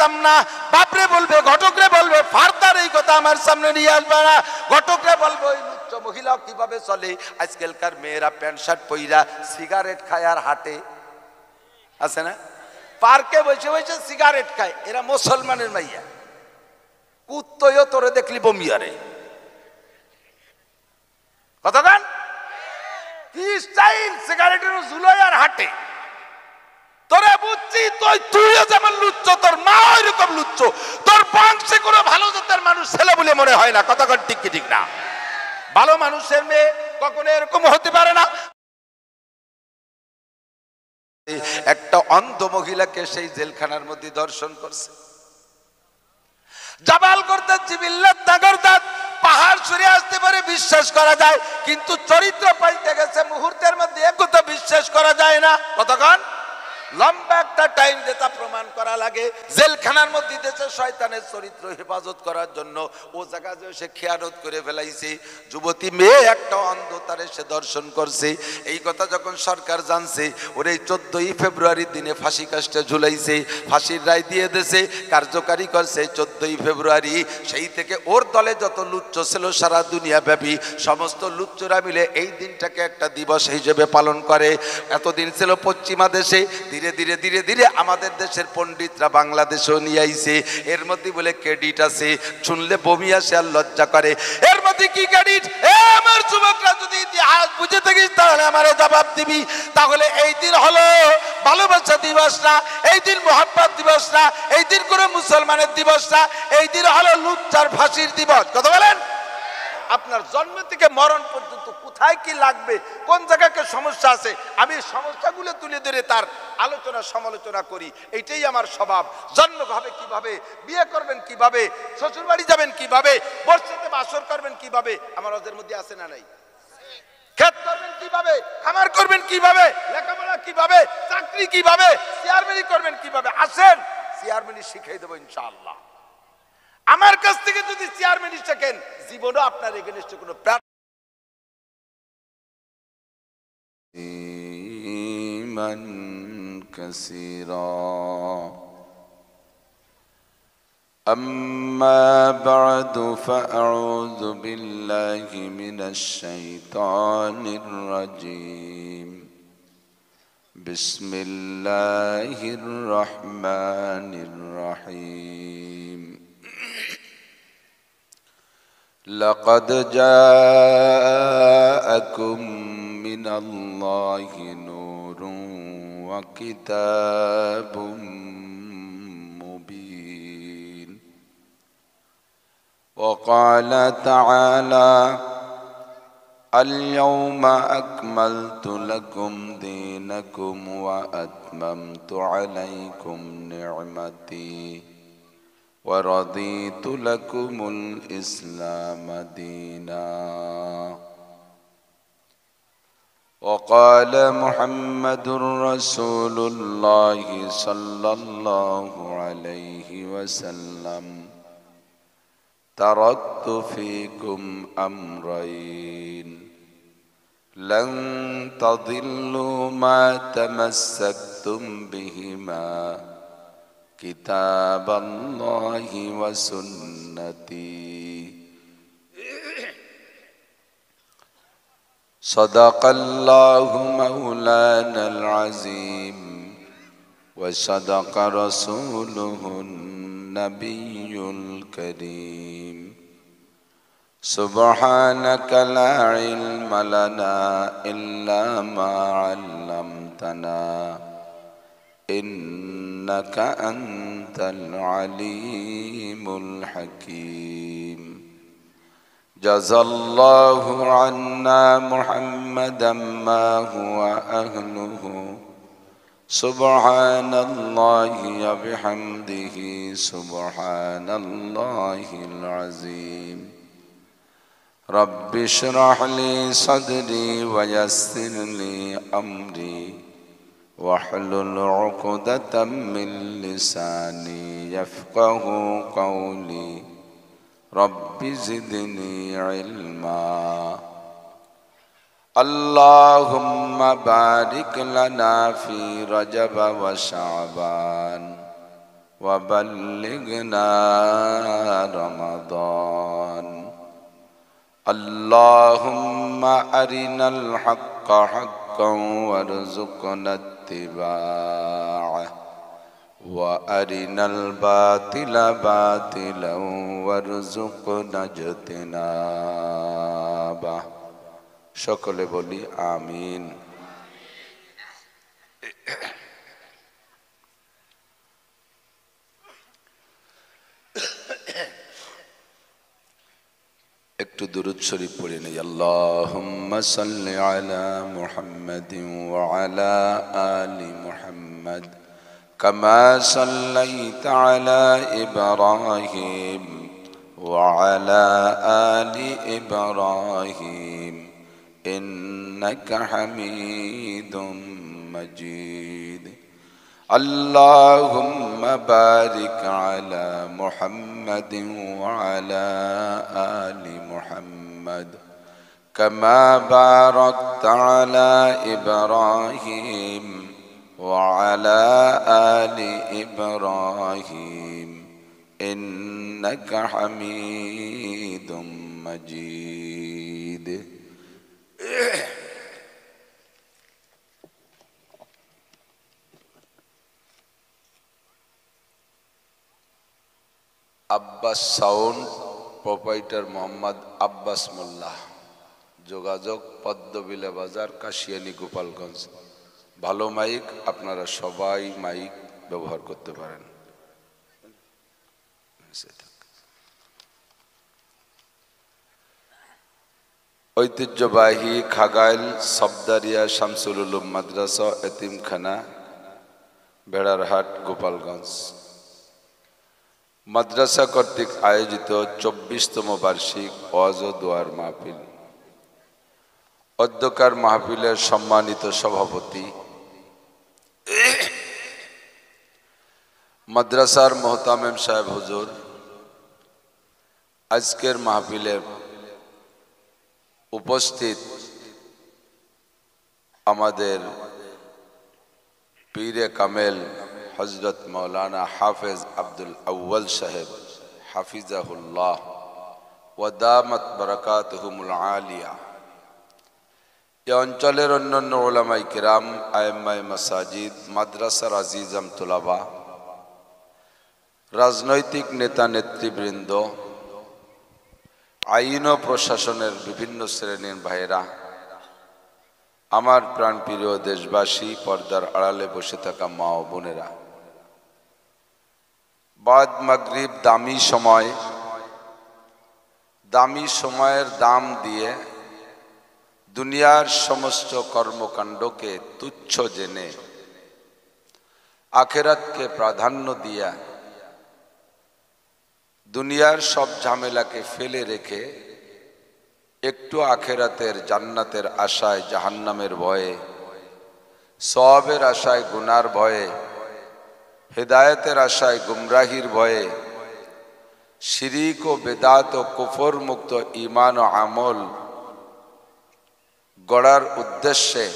পারতাম না। বাপরে বলবে, ঘটকরে বলবে, ফার্দার এই কথা আমার সামনে নিয়ে আসবে না। ঘটকরে বলবে ওই লুচ্চ মহিলা কিভাবে চলে। আজকালকার মেয়েরা প্যান্ট শার্ট পইরা সিগারেট খায় আর হাঁটে, আছে না? পার্কে বসে বসে সিগারেট খায়। এরা মুসলমানের মাইয়া। কুত্তয়ও তোরে দেখলি বমিয়ারে। কতক্ষণ কি স্টাইল, সিগারেটের ঝুলোয় আর হাঁটে। তোরে বুঝছি, তুইও যেমন লুচ্চ, তোর মা ওইরকম লুচ্চ। তোর বংশে কোনো ভালো জাতের মানুষ ছেলে বলে মনে হয় না। কতক্ষণ ঠিক কি ঠিক না? ভালো মানুষের মেয়ে কখনো এরকম হতে পারে না। একটা অন্ধ মহিলাকে সেই জেলখানার মধ্যে দর্শন করছে। জাবাল করতে জিবিল্লাত নাগরদাত পাহাড় সরে আসতে পারে, বিশ্বাস করা যায়, কিন্তু চরিত্র পাল্টে গেছে মুহূর্তের মধ্যে। একথা বিশ্বাস করা যায় না। কতক্ষণ লম্বা একটা টাইম যেটা প্রমাণ করা লাগে। জেলখানার মধ্যে দেশে শয়তানের চরিত্র হেফাজত করার জন্য ও জায়গায় সে খেয়ানত করে ফেলাইছে। যুবতী মেয়ে একটা অন্ধতারে সে দর্শন করছে। এই কথা যখন সরকার জানছে, ওর এই 14ই ফেব্রুয়ারির দিনে ফাঁসি কাস্টে ঝুলাইছে, ফাঁসির রায় দিয়ে দেশে কার্যকারী করছে 14ই ফেব্রুয়ারি। সেই থেকে ওর দলে যত লুচ্চ ছিল সারা দুনিয়া ব্যাপী সমস্ত লুচ্চরা মিলে এই দিনটাকে একটা দিবস হিসেবে পালন করে। এতদিন ছিল পশ্চিমা দেশে, ধীরে ধীরে ধীরে ধীরে আমাদের দেশের পণ্ডিতরা বাংলাদেশেও নিয়ে আইছে। এর মধ্যে বলে ক্রেডিট আছে, শুনলে বমি আসে আর লজ্জা করে। এর মধ্যে কি ক্রেডিট? আমার যুবকরা যদি ইতিহাস বুঝে থাকিস তাহলে আমারে জবাব দিবি। তাহলে এই দিন হলো ভালোবাসা দিবস না, এই দিন মোহাব্বত দিবস না, এই দিন কোনো মুসলমানের দিবস না, এই দিন হলো লুচ্চার ফাঁসির দিবস। কথা বলেন? আপনার জন্ম থেকে মরণ পর্যন্ত কোথায় কি লাগবে, কোন জায়গাকে সমস্যা আছে, আমি সমস্যাগুলো তুলে ধরে তার আলোচনা সমালোচনা করি। এইটাই আমার স্বভাব। জন্ম হবে কিভাবে, বিয়ে করবেন কিভাবে, শ্বশুর বাড়ি যাবেন কিভাবে, বর্ষাতে বাসর করবেন কিভাবে, আমার ওদের মধ্যে আছে না নাই? খেত করবেন কিভাবে, খামার করবেন কিভাবে, লেখাপড়া কিভাবে, চাকরি কিভাবে, চেয়ারম্যানি করবেন কিভাবে, আসেন চেয়ারম্যানি শিখাই দেবো ইনশাআল্লাহ। আমার কাছ থেকে যদি চেয়ারম্যানি শেখেন, জীবনও আপনার এগেনস্টে কোনো من كثيرا أما بعد فأعوذ بالله من الشيطان الرجيم بسم الله الرحمن الرحيم لقد جاءكم من الله نور وكتاب مبين وقال تعالى اليوم أكملت لكم دينكم وأتممت عليكم نعمتي ورضيت لكم الإسلام دينا وقال محمد رسول الله صلى الله عليه وسلم تركت فيكم أمرين لن تضلوا ما تمسكتم بهما كتاب الله وسنتي صدق الله مولانا العظيم وصدق رسوله النبي الكريم سبحانك لا علم لنا إلا ما علمتنا إنك أنت العليم الحكيم جزى الله عنا محمدا ما هو أهله سبحان الله وبحمده سبحان الله العظيم رب اشرح لي صدري ويسر لي أمري واحلل عقدة من لساني يفقه قولي رب زدني علما اللهم بارك لنا في رجب وشعبان وبلغنا رمضان اللهم أرنا الحق حقا وارزقنا اتباعه وأرنا الباطل باطلا وارزقنا اجتنابه সকলে বলি আমিন। একটু দুরূদ শরীফ পড়ে নেই। আল্লাহুম্মা সাল্লি আলা মুহাম্মাদিন ওয়া আলা আলি মুহাম্মাদ কামা সাল্লাইতা আলা ইব্রাহিম ওয়া আলা আলি ইব্রাহিম ইন্নাকা হামিদুম মাজিদ। اللهم بارك على محمد وعلى آل محمد كما باركت على إبراهيم وعلى آل إبراهيم إنك حميد مجيد। আব্বাস সাউন্ড প্রোপাইটার মোহাম্মদ আব্বাস মোল্লাহ, যোগাযোগ পদ্মবিলা বাজার, কাশিয়ানী, গোপালগঞ্জ। ভালো মাইক, আপনারা সবাই মাইক ব্যবহার করতে পারেন। ঐতিহ্যবাহী খাগাইল সবদারিয়া শামসুল উলুম মাদ্রাসা এতিমখানা, বেড়ারহাট, গোপালগঞ্জ মাদ্রাসা কর্তৃক আয়োজিত ২৪তম বার্ষিক ওয়াজ ও দোয়ার মাহফিল। অধ্যকার মাহফিলের সম্মানিত সভাপতি মাদ্রাসার মোহতামেম সাহেব হুজুর, আজকের মাহফিলে উপস্থিত আমাদের পীরে কামেল হযরত মৌলানা হাফেজ আব্দুল আউয়াল সাহেব হাফিজাহুল্লাহ ওয়া দামাত বারাকাতুহুমুল আলিয়া, এ অঞ্চলের অন্যান্য উলামায়ে কিরাম, আইম্মায়ে মাসাজিদ, মাদ্রাসার আজিজাম তুলাবা, রাজনৈতিক নেতা নেতৃবৃন্দ, আইন ও প্রশাসনের বিভিন্ন শ্রেণীর ভাইয়েরা, আমার প্রাণপ্রিয় দেশবাসী, পর্দার আড়ালে বসে থাকা মা ও বোনেরা, বাদ মাগরিব দামি সময়ের দাম দিয়ে দুনিয়ার সমস্ত কর্মকাণ্ডকে তুচ্ছ জেনে আখিরাতকে প্রাধান্য দিয়া দুনিয়ার সব ঝামেলাকে ফেলে রেখে একটু আখিরাতের জান্নাতের আশায় জাহান্নামের ভয়ে, সওয়াবের আশায় গুনার ভয়ে, হেদায়েতের আশায় গুমরাহির ভয়ে, শিরিক ও বেদাত ও কুফর মুক্ত ঈমান ও আমল গড়ার উদ্দেশ্যে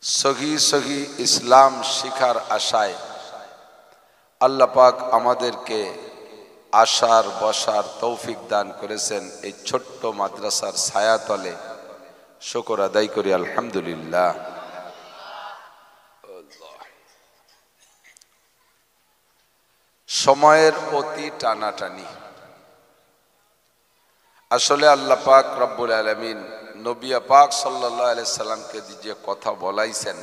সহি ইসলাম শিখার আশায় আল্লাহ পাক আমাদেরকে আসার বসার তৌফিক দান করেছেন। এই ছোট্ট মাদ্রাসার ছায়াতলে শুকর আদায় করি আলহামদুলিল্লাহ। সময়ের অতি টানাটানি, আসলে আল্লাহ পাক রব্বুল আলামিন নবী পাক সাল্লাল্লাহু আলাইহি সাল্লামকে যে কথা বলাইছেন,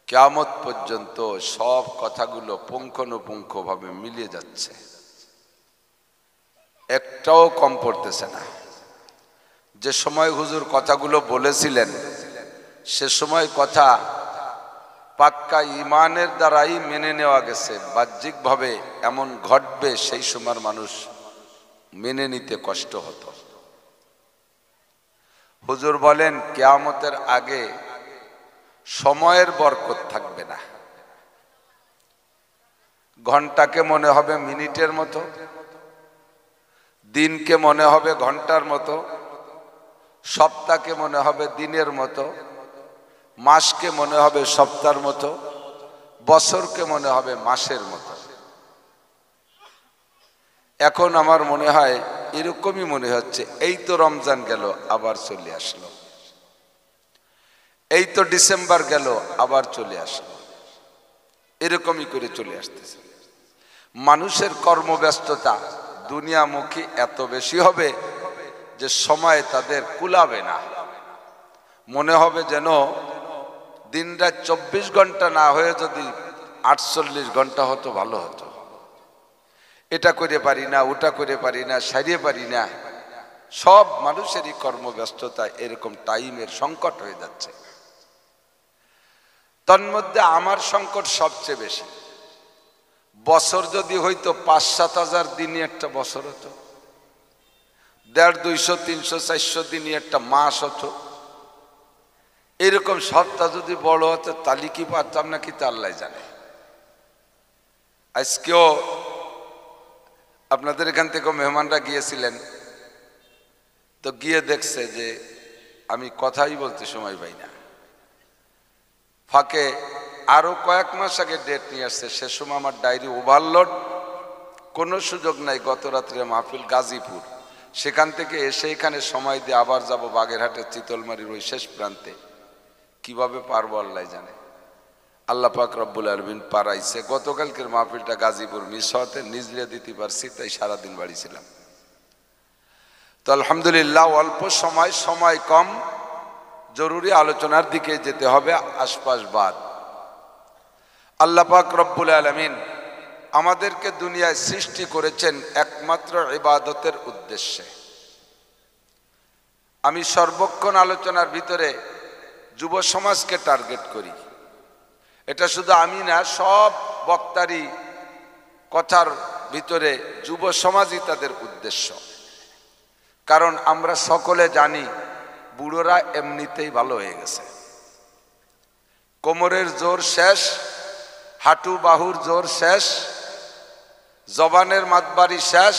কিয়ামত পর্যন্ত সব কথাগুলো পুঙ্খানুপুঙ্খভাবে মিলে যাচ্ছে, একটাও কম পড়তেছে না। যে সময় হুজুর কথাগুলো বলেছিলেন সে সময় কথা পাক্কা ইমানের দ্বারাই মেনে নেওয়া গেছে, বাহ্যিকভাবে এমন ঘটবে সেই সময়ের মানুষ মেনে নিতে কষ্ট হতো। হুজুর বলেন কিয়ামতের আগে সময়ের বরকত থাকবে না। ঘন্টাকে মনে হবে মিনিটের মতো, দিনকে মনে হবে ঘন্টার মতো, সপ্তাহকে মনে হবে দিনের মতো, মাসকে মনে হবে সপ্তাহের মতো, বছরকে মনে হবে মাসের মতো। এখন আমার মনে হয় এরকমই মনে হচ্ছে, এই তো রমজান গেল আবার চলে আসলো, এই তো ডিসেম্বর গেল আবার চলে আসলো, এরকমই করে চলে আসতেছে। মানুষের কর্মব্যস্ততা দুনিয়ামুখী এত বেশি হবে যে সময় তাদের কুলাবে না। মনে হবে যেন দিনরাত 24 ঘন্টা না হয়ে যদি 48 ঘন্টা হতো ভালো হতো। এটা করে পারি না, ওটা করে পারি না, সারিয়ে পারি না। সব মানুষেরই কর্মব্যস্ততা এরকম টাইমের সংকট হয়ে যাচ্ছে। তন্মধ্যে আমার সংকট সবচেয়ে বেশি। বছর যদি হইতো 5-7 হাজার দিনই একটা বছর হতো, 150, 200, 300, 400 দিনই একটা মাস হতো, এরকম সপ্তাহ যদি বড় হতো তাহলে কি পারতাম না কি তা আল্লাহ জানে। আজকেও আপনাদের এখান থেকে মেহমানরা গিয়েছিলেন, তো গিয়ে দেখছে যে আমি কথাই বলতে সময় পাই না। ফাঁকে আরো কয়েক মাস আগে ডেট নিয়ে আসছে, সে সময় আমার ডায়েরি ওভারলোড, কোনো সুযোগ নাই। গত রাত্রে মাহফিল গাজীপুর, সেখান থেকে এসে এখানে সময় দিয়ে আবার যাব বাগেরহাটের চিতলমারির ওই শেষ প্রান্তে। কিভাবে পারবো আল্লাহ জানে। আল্লাহ পাক রব্বুল আলামিন পারাইছে। গতকালকের মাহফিলটা গাজীপুর মিস হতে নিজলে দিতে পারছি, তাই সারাদিন বাড়ি ছিলাম। তো আলহামদুলিল্লাহ, অল্প সময় কম, জরুরি আলোচনার দিকে যেতে হবে। আশপাশ বাদ। আল্লাহ পাক রব্বুল আলামিন আমাদেরকে দুনিয়ায় সৃষ্টি করেছেন একমাত্র ইবাদতের উদ্দেশ্যে। আমি সর্বক্ষণ আলোচনার ভিতরে যুব সমাজকে টার্গেট করি। এটা শুধু আমি না, সব বক্তারই কথার ভিতরে যুব সমাজই তাদের উদ্দেশ্য। কারণ আমরা সকলে জানি বুড়োরা এমনিতেই ভালো হয়ে গেছে। কোমরের জোর শেষ, হাঁটু বাহুর জোর শেষ, জবানের মাতবাড়ি শেষ,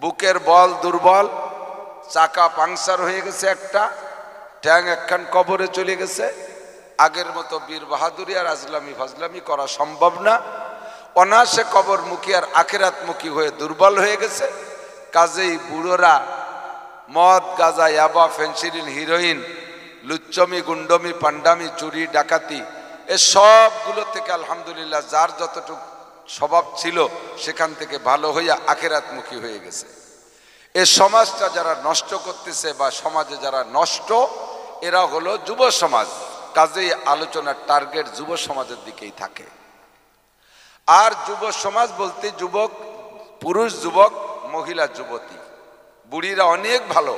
বুকের বল দুর্বল, চাকা পাংচার হয়ে গেছে একটা, ট্যাং একখান কবরে চলে গেছে। আগের মতো বীর বাহাদুরি আর আজলামি ফাজলামি করা সম্ভব না। অনায়াসে কবরমুখী আর আখিরাতমুখী হয়ে দুর্বল হয়ে গেছে। কাজেই বুড়োরা মদ, গাঁজা, ইয়াবা, ফেন্সিডিল, হিরোইন, লুচ্চমি, গুন্ডমি, পান্ডামি, চুরি, ডাকাতি, এ সবগুলো থেকে আলহামদুলিল্লাহ যার যতটুকু স্বভাব ছিল সেখান থেকে ভালো হইয়া আখিরাতমুখী হয়ে গেছে। এ সমাজটা যারা নষ্ট করতেছে বা সমাজে যারা নষ্ট, এরা হলো যুব সমাজ। কাজেই আলোচনার টার্গেট যুব সমাজের দিকেই থাকে। আর যুব সমাজ বলতে যুবক, পুরুষ যুবক, মহিলা যুবতী। বুড়িরা অনেক ভালো।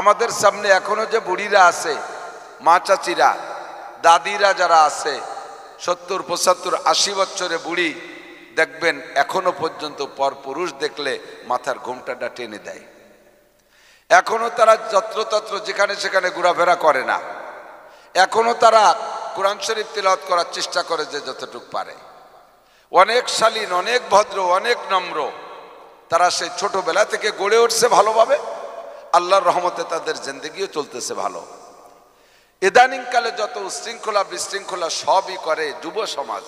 আমাদের সামনে এখনো যে বুড়িরা আছে, মা চাচিরা, দাদিরা যারা আছে, 70, 75, 80 বছরে বুড়ি, দেখবেন এখনো পর্যন্ত পর পুরুষ দেখলে মাথার ঘোমটাটা টেনে দেয়। এখনো তারা যত্রতত্র যেখানে সেখানে ঘোরাফেরা করে না। এখনো তারা কোরআন শরীফ তিলাওয়াত করার চেষ্টা করে যে যতটুকু পারে। অনেক শালীন, অনেক ভদ্র, অনেক নম্র। তারা সেই ছোটবেলা থেকে গড়ে উঠছে ভালোভাবে। আল্লাহর রহমতে তাদের জিন্দেগিও চলতেছে ভালো। ইদানিংকালে যত উশৃঙ্খলা বিশৃঙ্খলা সবই করে যুব সমাজ।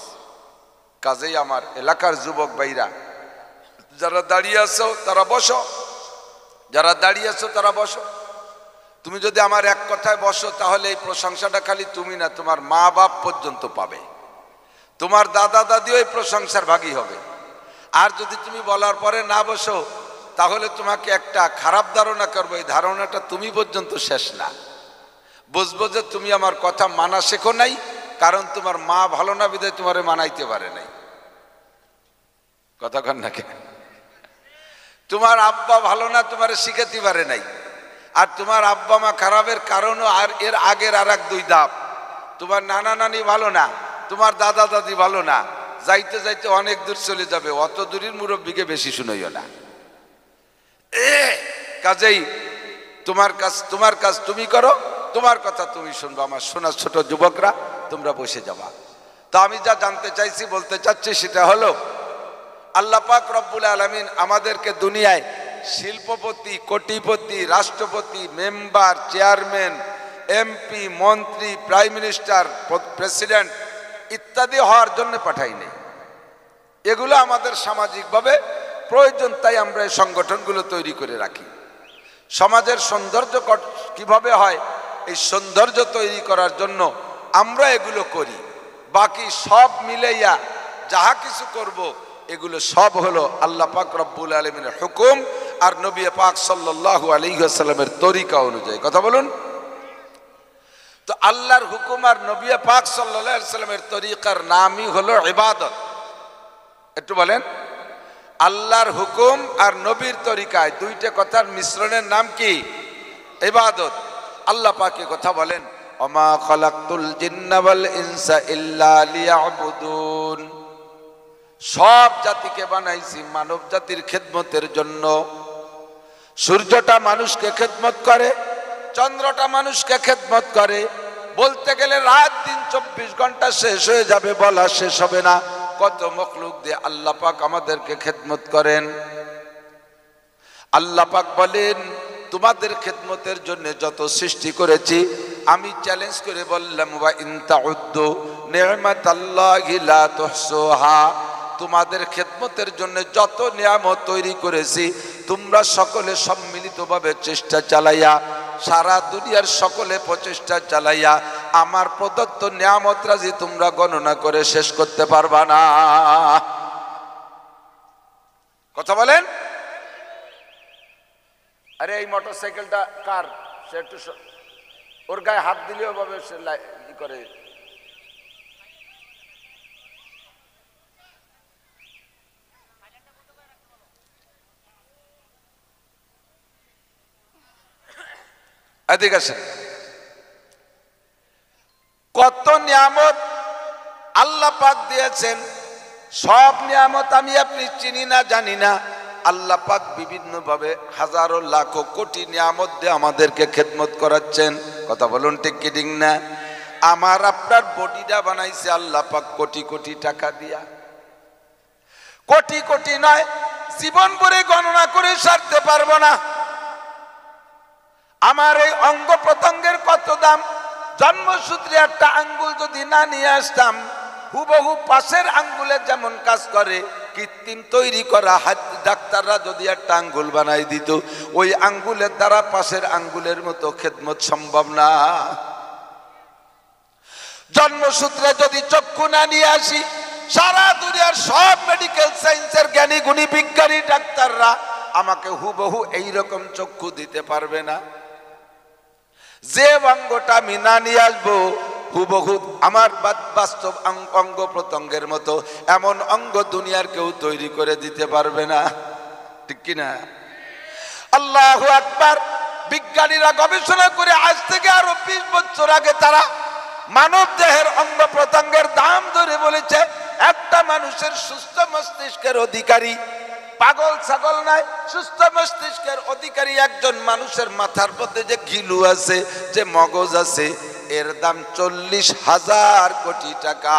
কাজেই আমার এলাকার যুবক ভাইরা, যারা দাঁড়িয়ে আছো তারা বসো, যারা দাঁড়িয়ে আছো তারা বসো। তুমি যদি আমার এক কথায় বসো তাহলে এই প্রশংসাটা খালি তুমি না, তোমার মা বাপ পর্যন্ত পাবে। তোমার দাদা দাদিও এই প্রশংসার ভাগী হবে। আর যদি তুমি বলার পরে না বসো তাহলে তোমাকে একটা খারাপ ধারণা করবো, এই ধারণাটা তুমি পর্যন্ত শেষ না। বুঝবো যে তুমি আমার কথা মানা শেখো নাই, কারণ তোমার মা ভালো না বিধায় তোমারে মানাইতে পারে নাই। কথা কন না কেন? তোমার আব্বা ভালো না, তোমারে শিখাতে পারে নাই। আর তোমার আব্বা মা খারাপের কারণও আর এর আগের আর এক 2 ধাপ। তোমার নানা নানি ভালো না, তোমার দাদা দাদি ভালো না, যাইতে যাইতে অনেক দূর চলে যাবে। অত দূরের মুরব্বীকে বেশি শুনাইও না। কাজেই তোমার কাজ তুমি করো, তোমার কথা তুমি শুনবো। আমার শোনা ছোট যুবকরা, তোমরা বসে যাবা। তা আমি যা জানতে চাইছি, বলতে চাচ্ছি, সেটা হলো আল্লাহ পাক রব্বুল আলামিন আমাদেরকে দুনিয়ায় শিল্পপতি, কোটিপতি, রাষ্ট্রপতি, মেম্বার, চেয়ারম্যান, এমপি, মন্ত্রী, প্রাইম মিনিস্টার, প্রেসিডেন্ট ইত্যাদি হওয়ার জন্য পাঠাই নাই। এগুলো আমাদের সামাজিকভাবে প্রয়োজন, তাই আমরা এই সংগঠনগুলো তৈরি করে রাখি। সমাজের সৌন্দর্য কিভাবে হয়, এই সৌন্দর্য তৈরি করার জন্য আমরা এগুলো করি। বাকি সব মিলাইয়া যাহা কিছু করব, এগুলো সব হলো আল্লাহ পাক রব্বুল আলামিনের হুকুম আর নবী পাক সাল্লাল্লাহু আলাইহি ওয়াসাল্লামের তরিকা অনুযায়ী। কথা বলুন। তো আল্লাহর হুকুম আর নবী পাক সাল্লাল্লাহু আলাইহি ওয়াসাল্লামের তরিকার নামই হলো ইবাদত। একটু বলেন, আল্লাহর হুকুম আর নবীর তরিকায় দুইটা কথার মিশ্রণের নাম কি? ইবাদত। আল্লাহ পাক এই কথা বলেন, ওমা খালাকতুল জিন্না ওয়াল ইনসা ইল্লা লিয়াবুদুন। সব জাতিকে বানাইছি মানব জাতির খেদমতের জন্য। সূর্যটা মানুষকে খেদমত করে, চন্দ্রটা মানুষকে খেদমত করে। বলতে গেলে রাত দিন 24 ঘন্টা শেষ হয়ে যাবে, বলা শেষ হবে না। কত মখলুক দিয়ে আল্লাহ পাক আমাদেরকে খেদমত করেন। আল্লাহ পাক বলেন, তোমাদের খেদমতের জন্য যত সৃষ্টি করেছি, আমি চ্যালেঞ্জ করে বললাম, ওয়া ইন তাউদ্দু নি'মাতাল্লাহি লা তুহসুহা। তোমাদের খেদমতের জন্য যত নিয়ামত তৈরি করেছি, তোমরা সকলে সম্মিলিতভাবে চেষ্টা চালাইয়া, সারা দুনিয়ার সকলে প্রচেষ্টা চালাইয়া আমার প্রদত্ত নিয়ামত রাজি তোমরা গণনা করে শেষ করতে পারবা না। কথা বলেন। আরে এই মোটরসাইকেলটা কার? সে একটু ওর গায়ে হাত দিলেও ভাবে সে ই করে। এদিকে আসেন। কত নিয়ামত আল্লাহ পাক দিয়েছেন, সব নিয়ামত আমি আপনি চিনি না, জানি না। আল্লাহ পাক বিভিন্ন ভাবে হাজারো লাখো কোটি নিয়ামত দিয়ে আমাদেরকে খেদমত করাচ্ছেন। কথা বলুন, ঠিক কি ঠিক না? আমার আপনার বডিটা বানাইছে আল্লাহ পাক কোটি কোটি টাকা দিয়া। কোটি কোটি নয়, জীবন ভরে গণনা করে সারতে পারবো না। আমার এই অঙ্গ প্রত্যঙ্গের কত দাম। জন্মসূত্রে একটা আঙ্গুল যদি না নিয়ে আসতাম, হুবহু পাশের আঙ্গুলের যেমন কাজ করে, কৃত্রিম তৈরি করা হাত ডাক্তাররা যদি একটা আঙ্গুল বানাই দিত, ওই আঙ্গুলের দ্বারা পাশের আঙ্গুলের মতো খেদমত সম্ভব না। জন্মসূত্রে যদি চক্ষু না নিয়ে আসি, সারা দুনিয়ার সব মেডিকেল সায়েন্সের জ্ঞানী গুণী বিজ্ঞানী ডাক্তাররা আমাকে হুবহু এইরকম চক্ষু দিতে পারবে না। যে অঙ্গটা আমি না নিয়ে আসবো, হুবহু আমার বাস্তব অঙ্গ প্রত্যঙ্গের মতো এমন অঙ্গ দুনিয়ার কেউ তৈরি করে দিতে পারবে না। ঠিক কিনা? আল্লাহু আকবার। বিজ্ঞানীরা গবেষণা করে আজ থেকে আরো 20 বছর আগে তারা মানব দেহের অঙ্গ প্রত্যঙ্গের দাম ধরে বলেছে, একটা মানুষের সুস্থ মস্তিষ্কের অধিকারী, পাগল ছাগল নয়, সুস্থ মস্তিষ্কের অধিকারী একজন মানুষের মাথার মধ্যে যে ঘিলু আছে, যে মগজ আছে, এর দাম 40,000 কোটি টাকা।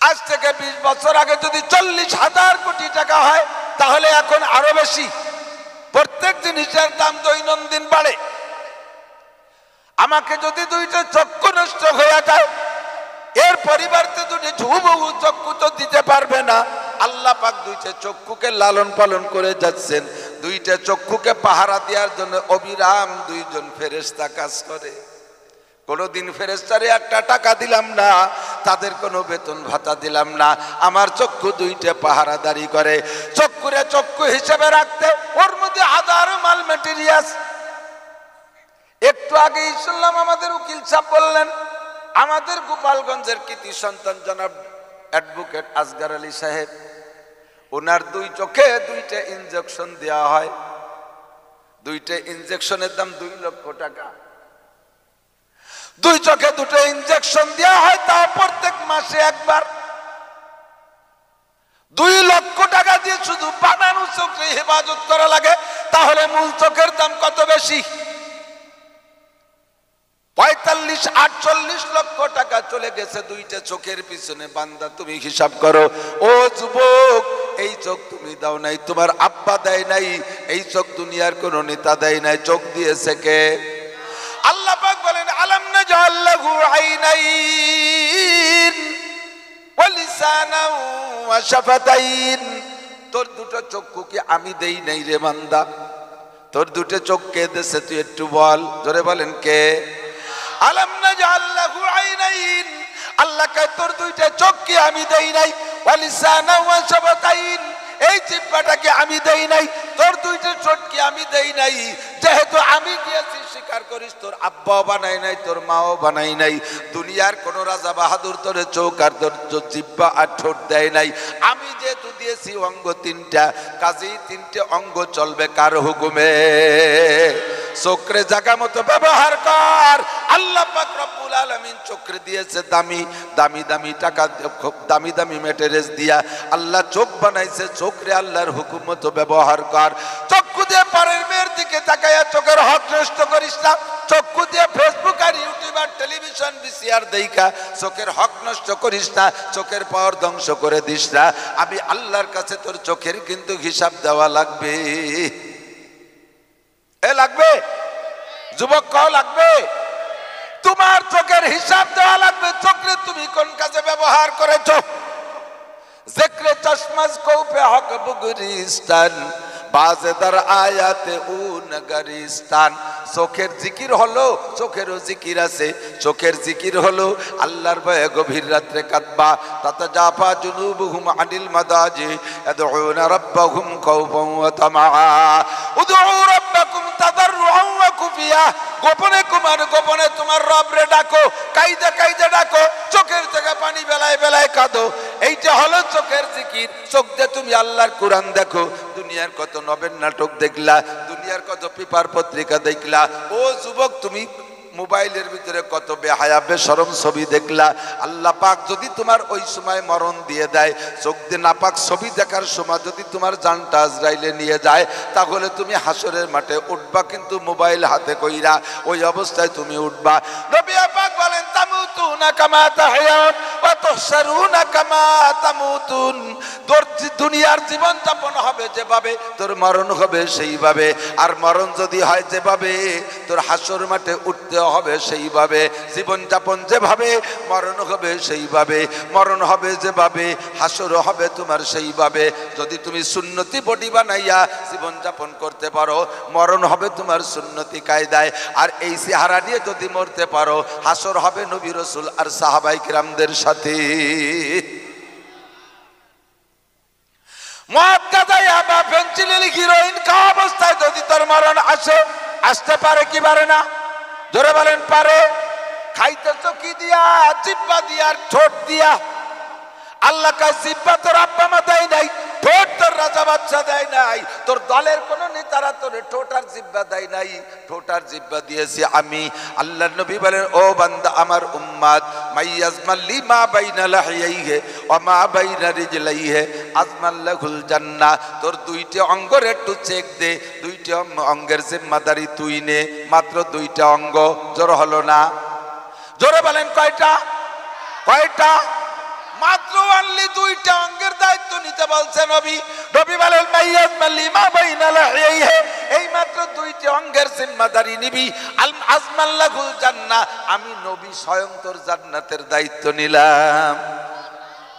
আজ থেকে 20 বছর আগে যদি 40,000 কোটি টাকা হয়, তাহলে এখন আরো বেশি। প্রত্যেক জিনিসের দাম দৈনন্দিন বাড়ে। আমাকে যদি দুইটা চক্ষু নষ্ট হয়ে যায়, এর পরিবর্তে দুটি হুবহু চক্ষু তো দিতে পারবে না। আল্লাহ পাক দুইটা চক্ষুকে লালন পালন করে যাচ্ছেন। দুইটা চক্ষুকে পাহারা দেওয়ার জন্য অবিরাম 2 জন ফেরেশতা কাজ করে। কোনোদিন ফেরেশতারে একটা টাকা দিলাম না, তাদের কোনো বেতন ভাতা দিলাম না। আমার চক্ষু দুইটা পাহারাদারি করে। চক্ষুরে চক্ষু হিসেবে রাখতে ওর মধ্যে হাজারো মাল মেটেরিয়ালস। একটু আগেই শুনলাম আমাদের উকিল সাহেব বললেন, আমাদের গোপালগঞ্জের কৃতি সন্তান জনাব অ্যাডভোকেট আসগার আলী সাহেব, ওনার 2 চোখে 2টা ইনজেকশন দেওয়া হয়। 2টা ইনজেকশনের দাম 2 লক্ষ টাকা। 2 চোখে 2টা ইনজেকশন দেওয়া হয়, তা প্রত্যেক মাসে একবার। 2 লক্ষ টাকা দিয়ে শুধু বানানো চোখে হেফাজত করা লাগে, তাহলে মূল চোখের দাম কত বেশি? 45-48 লক্ষ টাকা চলে গেছে 2টা চোখের পিছনে। বান্দা তুমি হিসাব করো। ও যুবক, এই চোখ তুমি দাও নাই, তোমার আব্বা দেয় নাই, এই চোখ দুনিয়ার কোন নেতা দেয় নাই, চোখ দিয়েছে কে? আল্লাহ পাক বলেন, আলাম না নাজআল লাহু আইনাইন ওয়া লিসানান ওয়া শাফাতাইন, তোর দুটো চক্ষু কি আমি দেই নাই রে বান্দা? তোর দুটো চোখ কে দেছে তুই একটু বল, জোরে বলেন কে? আলাম নাজআল লাহু আইনাইন, আল্লাহ কয় তোর দুইটা চোখ কি আমি দেই নাই? ওয়া লিসানান ওয়া শাফাতাইন, এই জিহ্বাটাকে আমি দেই নাই, তোর দুইটা ঠোঁট কি আমি দেই নাই? যেহেতু আমি দিয়েছি স্বীকার করিস, তোর আব্বাও বানাই নাই, তোর মাও বানাই নাই, দুনিয়ার কোন রাজা বাহাদুর তোর চোখ আর তোর জিহ্বা আর ঠোঁট দেয় নাই। আমি যেহেতু দিয়েছি অঙ্গ তিনটা, কাজেই তিনটে অঙ্গ চলবে কার হুকুমে? চোখরে জায়গা মতো ব্যবহার কর। আল্লাহ পাক রব্বুল আলামিন চোখরে দিয়েছে দামি দামি দামি টাকা, দামি দামি ম্যাটেরিয়ালস দিয়া আল্লাহ চোখ বানাইছে। চোখরে আল্লাহর হুকুম মতো ব্যবহার কর। চক্ষু দিয়ে পরের মেয়ের দিকে তাকাইয়া চোখের হক নষ্ট করিস না। চক্ষু দিয়ে ফেসবুক আর ইউটিউব আর টেলিভিশন ভিসিআর দেইখা চোখের হক নষ্ট করিস না, চোখের পাওয়ার ধ্বংস করে দিস না। আমি আল্লাহর কাছে তোর চোখের কিন্তু হিসাব দেওয়া লাগবে। এ লাগবে যুবক, কও লাগবে? তোমার চোখের হিসাব দেওয়া লাগবে। চোখে তুমি কোন কাজে ব্যবহার করেছো? জিক্রে চশমাজ কৌপে হক বুগুরিস্তান, বাজেদার আয়াতে উ নগরিস্তান। চোখের জিকির হলো, চোখেরও জিকির আছে। চোখের জিকির হলো আল্লাহর ভয়ে গভীর রাত্রে কাঁদবা। তাতাজাফা জুনুবুহুম আনিল মাদাজি ইয়াদউনা রাব্বাহুম খাওফান ওয়া তামাআ। উদউ রাব্বাকুম তাদাররুআন ওয়া খুফিয়া, গোপনে কুমার গোপনে তোমার রবরে ডাকো, কাইদা কাইদা ডাকো, চোখের থেকে পানি বেলায় বেলায় কাঁদো। এইটা হলো চোখের জিকির। চোখ দিয়ে তুমি আল্লাহর কোরআন দেখো। দুনিয়ার কত নবেল নাটক দেখলা, দুনিয়ার কত পেপার পত্রিকা দেখলা। ও যুবক, তুমি মোবাইলের ভিতরে কত বেহায়া বেশরম ছবি দেখলা। আল্লাহ পাক যদি তোমার ওই সময় মরণ দিয়ে দেয়, চোখ দিয়ে নাপাক ছবি দেখার সময় যদি তোমার জানটা আজরাইলে নিয়ে যায়, তাহলে তুমি হাসরের মাঠে উঠবা, কিন্তু মোবাইল হাতে কইরা ওই অবস্থায় তুমি উঠবা। নবী পাক বলেন তামুতুনা কামা তাহয়াউন ওয়া তুহশারুনা কামা তামুতুন। তোর দুনিয়ার জীবন যাপন হবে যেভাবে, তোর মরণ হবে সেইভাবে। আর মরণ যদি হয় যেভাবে, তোর হাসর মাঠে উঠতে হবে সেইভাবে। জীবন যাপন যেভাবে, মরণ হবে সেইভাবে। মরণ হবে যেভাবে, হাসর হবে তোমার সেইভাবে। যদি তুমি সুন্নতি বডি বানাইয়া জীবন যাপন করতে পারো, মরণ হবে তোমার সুন্নতি কায়দায়। আর এই চেহারা নিয়ে যদি মরতে পারো, হাসর হবে নবী রাসূল আর সাহাবায়ে কিরামদের সাথে। মদ গাঁজা ইয়াবা ফেনসিডিল হিরোইন খাওয়া অবস্থায় যদি তোর মরণ আসে, আসতে পারে কি পারে না? জোরে বলেন পারে। খাইতেছ কি দিয়া? জিহ্বা দিয়া আর ঠোঁট দিয়া। আল্লাহ কয় জিহ্বা তোর আব্বা মা দেয় নাই, ঠোঁট তোর রাজা বাদশা দেয় নাই, তোর দলের কোন নেতারা তোর ঠোঁট আর জিহ্বা দেয় নাই। ঠোঁট আর জিহ্বা দিয়েছি আমি। আল্লাহর নবী বলেন, ও বান্দা আমার উম্মত, মাইয়াজমাল লিমা বাইনা লাহিয়াইহি ওয়া মা বাইনা রিজলাইহি আজমাল লাহুল জান্নাহ। তোর দুইটা অঙ্গের একটু চেক দে, দুইটা অঙ্গের জিম্মাদারি তুই নে। মাত্র দুইটা অঙ্গ, জোর হলো না? জোরে বলেন কয়টা? কয়টা? মাত্র অনলি দুইটা অঙ্গের দায়িত্ব নিতে বলছে নবী। নবী বলেন মাইয়াজমাল লিমা বাইনা লাহিয়াইহি, এই মাত্র দুইটা অঙ্গের জিম্মাদারি নিবি। আজমাল লাহুল জান্নাহ, আমি নবী স্বয়ং তোর জান্নাতের দায়িত্ব নিলাম।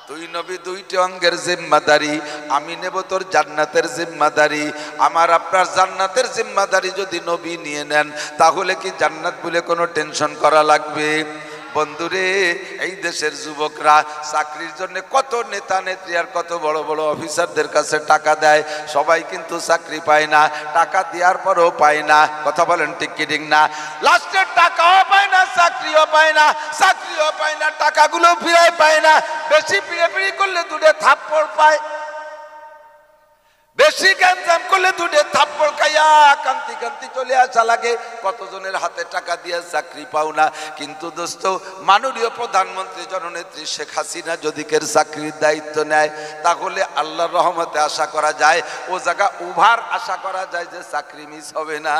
তুই নবী দুইটা অঙ্গের জিম্মাদারি, আমি নেব তোর জান্নাতের জিম্মাদারি। আমার আপনার জান্নাতের জিম্মাদারি যদি নবী নিয়ে নেন, তাহলে কি জান্নাত বলে কোনো টেনশন করা লাগবে? বন্ধুরে, এই দেশের যুবকরা চাকরির জন্য কত নেতা নেত্রী আর কত বড় বড় অফিসারদের কাছে টাকা দেয়, সবাই কিন্তু চাকরি পায় না। টাকা দেওয়ার পরও পায় না। কথা বলেন ঠিক কি ঠিক না? লাস্টে টাকাও পায় না, চাকরিও পায় না, চাকরিও পায় না, টাকাগুলো ফিরে পায় না। বেশি পিড়ি করলে দুটো থাপ্পড় পায়, বেশি গ্যাঞ্জাম করলে দুটো থাপ্পড় খাইয়া কান্তি কান্তি চলে আসা লাগে। কতজনের হাতে টাকা দিয়ে চাকরি পাও না। কিন্তু দোস্ত, মাননীয় প্রধানমন্ত্রী জননেত্রী শেখ হাসিনা যদি কের চাকরির দায়িত্ব নেয়, তাহলে আল্লাহর রহমতে আশা করা যায়, ও জায়গা উভার আশা করা যায় যে চাকরি মিস হবে না।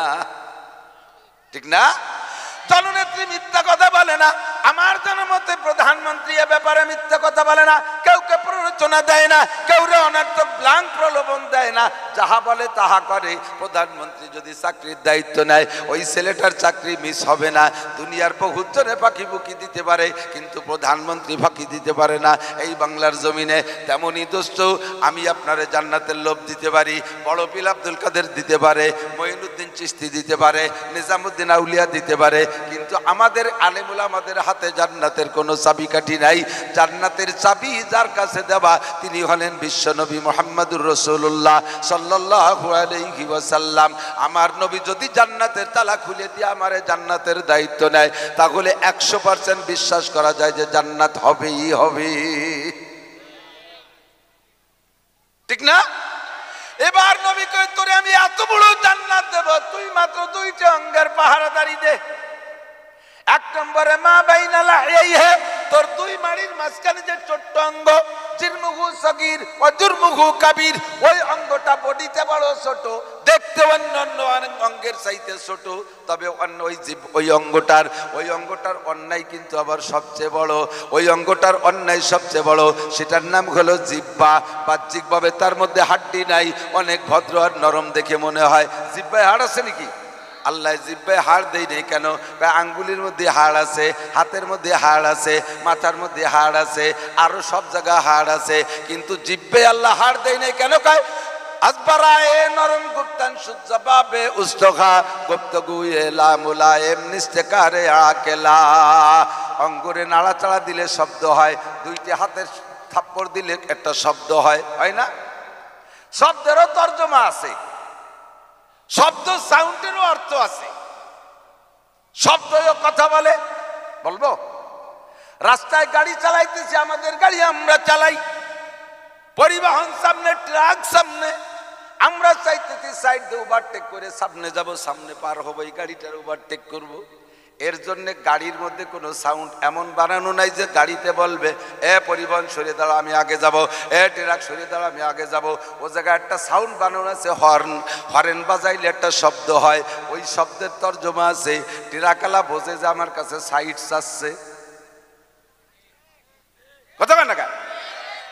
ঠিক না? জননেত্রী মিথ্যা কথা বলে না। আমার জনমতে প্রধানমন্ত্রী এ ব্যাপারে মিথ্যা কথা বলে না। কেউকে প্ররোচনা দেয় না, কেউ অনার্থক ব্লাঙ্ক প্রলোভন দেয় যায় না, যাহা বলে তাহা করে। প্রধানমন্ত্রী যদি চাকরির দায়িত্ব নেয়, ওই ছেলেটার চাকরি মিস হবে না। দুনিয়ার বহুত জনে ফাঁকি বুকি দিতে পারে, কিন্তু প্রধানমন্ত্রী ফাঁকি দিতে পারে না এই বাংলার জমিনে। তেমনই দোস্ত, আমি আপনারে জান্নাতের লোভ দিতে পারি, বড় পীর আব্দুল কাদের দিতে পারে, মঈনুদ্দিন চিশতি দিতে পারে, নিজামুদ্দিন আউলিয়া দিতে পারে, কিন্তু আমাদের আলেমুল আমাদের হাতে জান্নাতের কোনো চাবিকাঠি নাই। জান্নাতের চাবি যার কাছে দেওয়া, তিনি হলেন বিশ্বনবী মুহাম্মদুর রাসূলুল্লাহ সাল্লাল্লাহু আলাইহি ওয়াসাল্লাম। আমার নবী যদি জান্নাতের তালা খুলে দিয়ে আমারে জান্নাতের দায়িত্ব নেয়, তাহলে 100% বিশ্বাস করা যায় যে জান্নাত হবেই হবে। ঠিক না? এবার নবী কয়, তোরে আমি এত বড় জান্নাত দেব, তুই মাত্র 2টা অঙ্গের পাহারাদারি দে। 1 নম্বরে মা বাইনা লাহিয়াইহি, তোর 2 মাড়ির মাঝখানে যে ছোট্ট অঙ্গ, জিরমুহু সগীর ওয়া জুরমুহু কাবীর, ওই অঙ্গটা বডিতে বড় ছোট, দেখতে অন্যান্য অঙ্গের চাইতে ছোট, তবে অন্য ওই অঙ্গটার অন্যায় কিন্তু আবার সবচেয়ে বড়। ওই অঙ্গটার অন্যায় সবচেয়ে বড়, সেটার নাম হলো জিহ্বা। বাহ্যিকভাবে তার মধ্যে হাড্ডি নাই, অনেক ভদ্র আর নরম দেখে মনে হয়। জিহ্বায় হাড় আছে নাকি? আল্লাহ জিহ্বায় হাড় দেয় নেই কেন? আঙ্গুলির মধ্যে হাড় আছে, হাতের মধ্যে হাড় আছে, মাথার মধ্যে হাড় আছে, আরো সব জায়গায় হাড় আছে, কিন্তু জিহ্বায় আল্লাহ হাড় দেয় নেই কেন? কয় আসবারায়ে নরম গুপ্তান সুজবাবে উস্তখা গুপ্তগুয়ে লা মুলায়েম নিস্তেকারে আকেলা। অঙ্গুরে নাড়াচাড়া দিলে শব্দ হয়, 2টি হাতের থাপ্পড় দিলে একটা শব্দ হয়, হয় না? শব্দেরও তর্জমা আছে, শব্দ সাউন্ডেরও অর্থ আছে। শব্দও কথা বলে। বলবো, রাস্তায় গাড়ি চালাইতেছি, আমাদের গাড়ি আমরা চালাই, পরিবহন সামনে, ট্রাক সামনে, আমরা চাইতেছি সাইড দিয়ে ওভারটেক করে সামনে যাব, সামনে পার হবো, এই গাড়িটার ওভারটেক করব। এর জন্য গাড়ির মধ্যে কোনো সাউন্ড এমন বানানো নাই যে গাড়িতে বলবে এ পরিবহন সরিয়ে দাঁড়াও আমি আগে যাব, এ ট্রাক সরিয়ে দাঁড়াও আমি আগে যাব। ও জায়গায় একটা সাউন্ড বানানো আছে, হর্ন। হর্ন বাজাইলে একটা শব্দ হয়, ওই শব্দের তর্জমা আছে। ট্রাকওয়ালা বোঝে যে আমার কাছে সাইড চাচ্ছে, কথা বলেন না?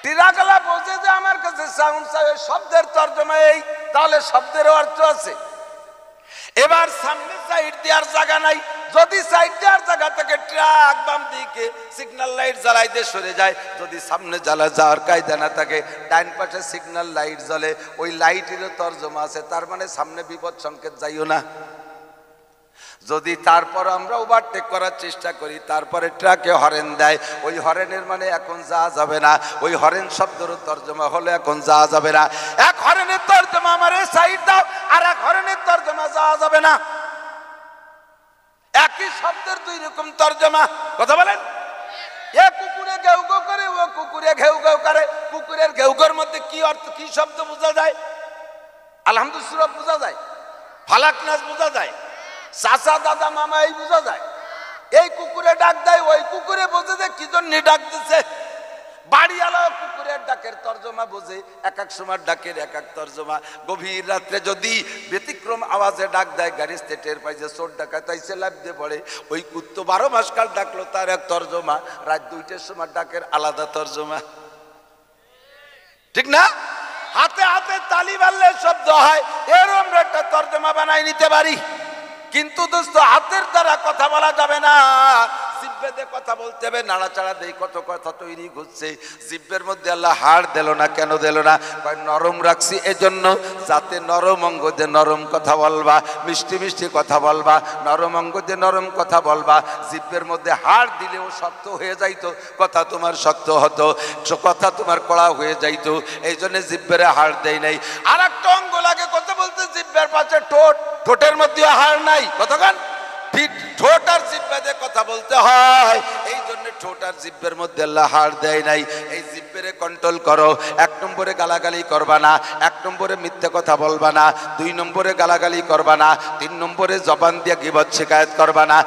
ট্রাকওয়ালা বোঝে যে আমার কাছে সাউন্ড চাই, শব্দের তর্জমা এই। তাহলে শব্দেরও অর্থ আছে। এবার সামনে সাইড দেওয়ার জায়গা নাই, যদি সাইড দেওয়ার জায়গা থেকে ট্রাক বাম দিকে সিগন্যাল লাইট জ্বালাই দিয়ে সরে যায়, যদি সামনে জ্বালা যাওয়ার কায়দা না থাকে, ডাইন পাশে সিগন্যাল লাইট জ্বলে, ওই লাইটেরও তর্জমা আছে, তার মানে সামনে বিপদ সংকেত যাইও না। যদি তারপর আমরা ওভারটেক করার চেষ্টা করি, তারপরে ট্রাকে হরেন দেয়, ওই হরেনের মানে এখন যাওয়া যাবে না। ওই হরেন শব্দেরও তর্জমা হলো এখন যাওয়া যাবে না। এক হরেনের তর্জমা আমার সাইড দাও, আর এক হরেনের তর্জমা যাওয়া যাবে না। একই শব্দের 2 রকম তর্জমা, কথা বলেন। এ কুকুরে ঘেউ ঘেউ করে, ও কুকুরে ঘেউ ঘেউ করে। কুকুরের ঘেউ ঘেউর মধ্যে কি অর্থ, কি শব্দ বোঝা যায়? আলহামদুলিল্লাহ বোঝা যায়, ফালাক নাস বোঝা যায়, চাচা দাদা মামা এই বোঝা যায়। এই কুকুরে ডাক দেয়, ওই কুকুরে বোঝে যে কি জন্য ডাক দিচ্ছে। বাড়িওয়ালা কুকুরের ডাকের তর্জমা বোঝে, এক এক সময় ডাকের এক এক তর্জমা। গভীর রাত্রে যদি ব্যতিক্রম আওয়াজে ডাক দেয়, গাড়িতে টের পাই যে চোর ডাকাত আইছে, লাফ দিয়ে পড়ে। ওই কুত্তো 12 মাস কাল ডাকলো, তার এক তর্জমা। রাত 2টার সময় ডাকের আলাদা তর্জমা, ঠিক না? হাতে হাতে তালি বাড়লে শব্দ হয়, এরকম একটা তর্জমা বানাই নিতে পারি। কিন্তু দোস্ত, হাতের দ্বারা কথা বলা যাবে না, জিহ্বাতে কথা বলতে হবে। নাড়াচাড়া দেই, কত কথা তৈরি ঘুরছে। জিহ্বের মধ্যে আল্লাহ হাড় দিল না, কেন দিল না? নরম রাখছি এজন্য, যাতে নরম অঙ্গ দিয়ে নরম কথা বলবা, মিষ্টি মিষ্টি কথা বলবা, নরম অঙ্গ দিয়ে নরম কথা বলবা। জিহ্বের মধ্যে হাড় দিলেও শক্ত হয়ে যাইতো, কথা তোমার শক্ত হতো, কথা তোমার কড়া হয়ে যাইতো। এই জন্য জিহ্বের হাড় দেয় নাই। আর একটা অঙ্গ লাগে কথা বলতে, জিহ্বের পাশে ঠোঁট, ঠোঁটের মধ্যে হাড় নাই, কতক্ষণ ঠোঁট আর জিহ্বাতে কথা বলতে হয়। এই জন্য ঠোঁট আর জিহ্বের মধ্যে আল্লাহ হাড় দেয় নাই। এই জিহ্বেরে কন্ট্রোল করো। 1 নম্বরে গালাগালি করবা না, 1 নম্বরে মিথ্যে কথা বলবা না, 2 নম্বরে গালাগালি করবা না, 3 নম্বরে জবান দিয়ে গীবত শিকায়ত করবা না,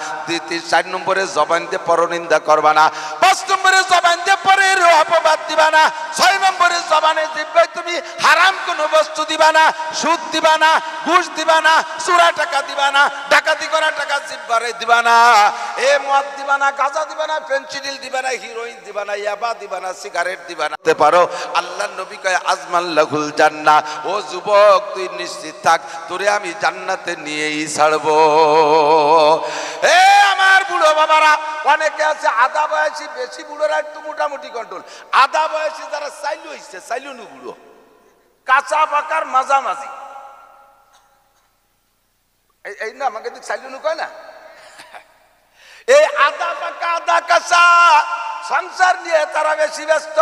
4 নম্বরে জবান দিয়ে পরনিন্দা করবা না, 5 নম্বরে জবান দিয়ে পরের অপবাদ দিবা না, 6 নম্বরে জবানে জিহ্বায় তুমি হারাম কোনো বস্তু দিবা না, সুদ দিবা না, ঘুষ দিবা না, চোরা টাকা দিবা না, ডাকাতি করা টাকা জিব্বারে দিবা না, এ মদ দিবা না, গাঁজা দিবা না, ফেনসিডিল দিবা না, হিরোইন দিবা না, ইয়াবা দিবা না, সিগারেট দিবা না। পারো আল্লাহর নবী কয় আজমাল্লাহুল জান্নাহ, ও যুবক তুই নিশ্চিত থাক তোরে আমি জান্নাতে নিয়েই ছাড়বো। এ আমার বুড়ো বাবারা, অনেকে আছে আধা বয়সী, বেশি বুড়োরা একটু মোটামুটি কন্ট্রোল, আধা বয়সী যারা চাইলু হইছে, চাইলুনু বুড়ো, কাঁচা পাকার মাঝামাঝি, এই না আমাকে তো চাইলুনু কয় না, এই আধা পাকা আধা কাঁচা সংসার নিয়ে তারা বেশি ব্যস্ত।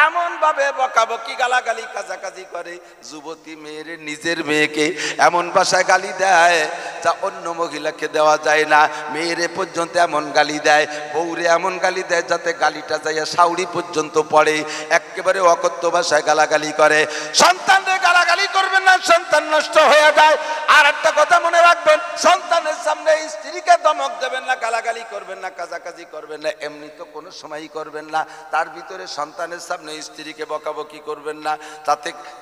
এমন ভাবে বকাবকি গালাগালি কাজাকাজি করে, যুবতী মেয়ের নিজের মেয়েকে এমন ভাষায় গালি দেয় যা অন্য মহিলাকে দেওয়া যায় না। মেয়েরে পর্যন্ত এমন গালি দেয়, বউরে এমন গালি দেয় যাতে গালিটা যাইয়া সাউরি পর্যন্ত পড়ে। একেবারে অকথ্য ভাষায় গালাগালি করে। সন্তানরে গালাগালি করবেন না, সন্তান নষ্ট হয়ে যায়। আর একটা কথা মনে রাখবেন, সন্তানের সামনে স্ত্রীকে ধমক দেবেন না, গালাগালি করবেন না, কাজাকাজি করবেন না, এমনি তো কোনো সময়ই করবেন না। তার ভিতরে সন্তানের সামনে স্ত্রীকে বকাবকি করবেন না,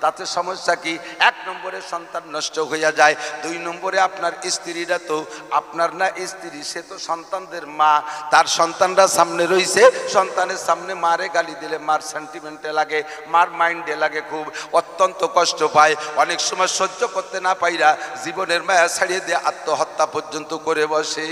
তাতে সমস্যা কি? এক নম্বরে সন্তান নষ্ট হইয়া যায়, দুই নম্বরে আপনার স্ত্রীরা তো আপনার না স্ত্রী, সে তো সন্তানদের মা, তার সন্তানরা সামনে রইছে, সন্তানের সামনে মারে গালি দিলে মার সেন্টিমেন্টে লাগে, মার মাইন্ডে লাগে, খুব অত্যন্ত কষ্ট পায়। অনেক সময় সহ্য করতে না পাইরা জীবনের মায়া ছাড়িয়ে দিয়ে আত্মহত্যা পর্যন্ত করে বসে।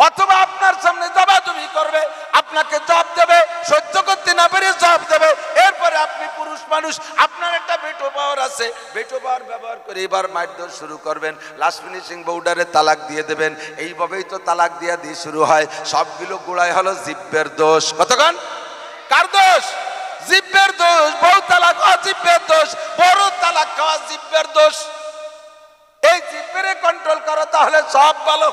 অথবা আপনার সামনে জবাজবি করবে, আপনাকে জবাব দেবে, সহ্য করতে না পেরে জবাব দেবে। এরপরে আপনি পুরুষ মানুষ, আপনার একটা বেটো পাওয়ার আছে, বেটো পাওয়ার ব্যবহার করে এবার মারধর শুরু করবেন, লাস্ট ফিনিশিং বউডারে তালাক দিয়ে দেবেন। এইভাবেই তো তালাক দিয়ে শুরু হয়। সবগুলো গোড়ায় হলো জিব্বের দোষ। কতক্ষণ? কার দোষ? জিব্বের দোষ। বউ তালাক খাওয়া জিব্বের দোষ, বড় তালাক খাওয়া জিব্বের দোষ। এই জিব্বেরে কন্ট্রোল করো, তাহলে সব ভালো।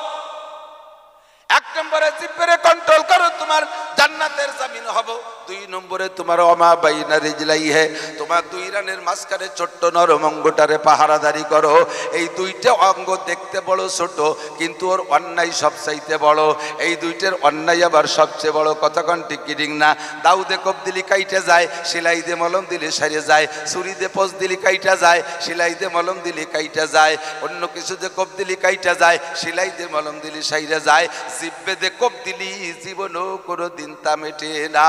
এক নম্বরে জিব্বেরে কন্ট্রোল করো, তোমার জান্নাতের জামিন হবো। দুই নম্বরে তোমার অমা বাইনা রিজলাইহে, তোমার দুই রানের মাঝখানে ছোট্ট নরম অঙ্গটারে পাহারাদারি করো। এই দুইটা অঙ্গ দেখতে বড় ছোট, কিন্তু ওর অন্যায় সবচাইতে বড়। এই দুইটার অন্যায় আবার সবচেয়ে বড়। কতক্ষণ ঠিক কিডিং না? দাউদে কোপ দিলি কাইটে যায়, সেলাই দে মলম দিলে সারিয়ে যায়। ছুরি দে পোজ দিলি কাইটা যায়, সেলাই দে মলম দিলি কাইটা যায়। অন্য কিছু দে কোপ দিলি কাইটা যায়, সেলাই দে মলম দিলি সাইরে যায়। জিব্বে দে কোপ দিলি জীবনও কোনো দিন তা মেটে না।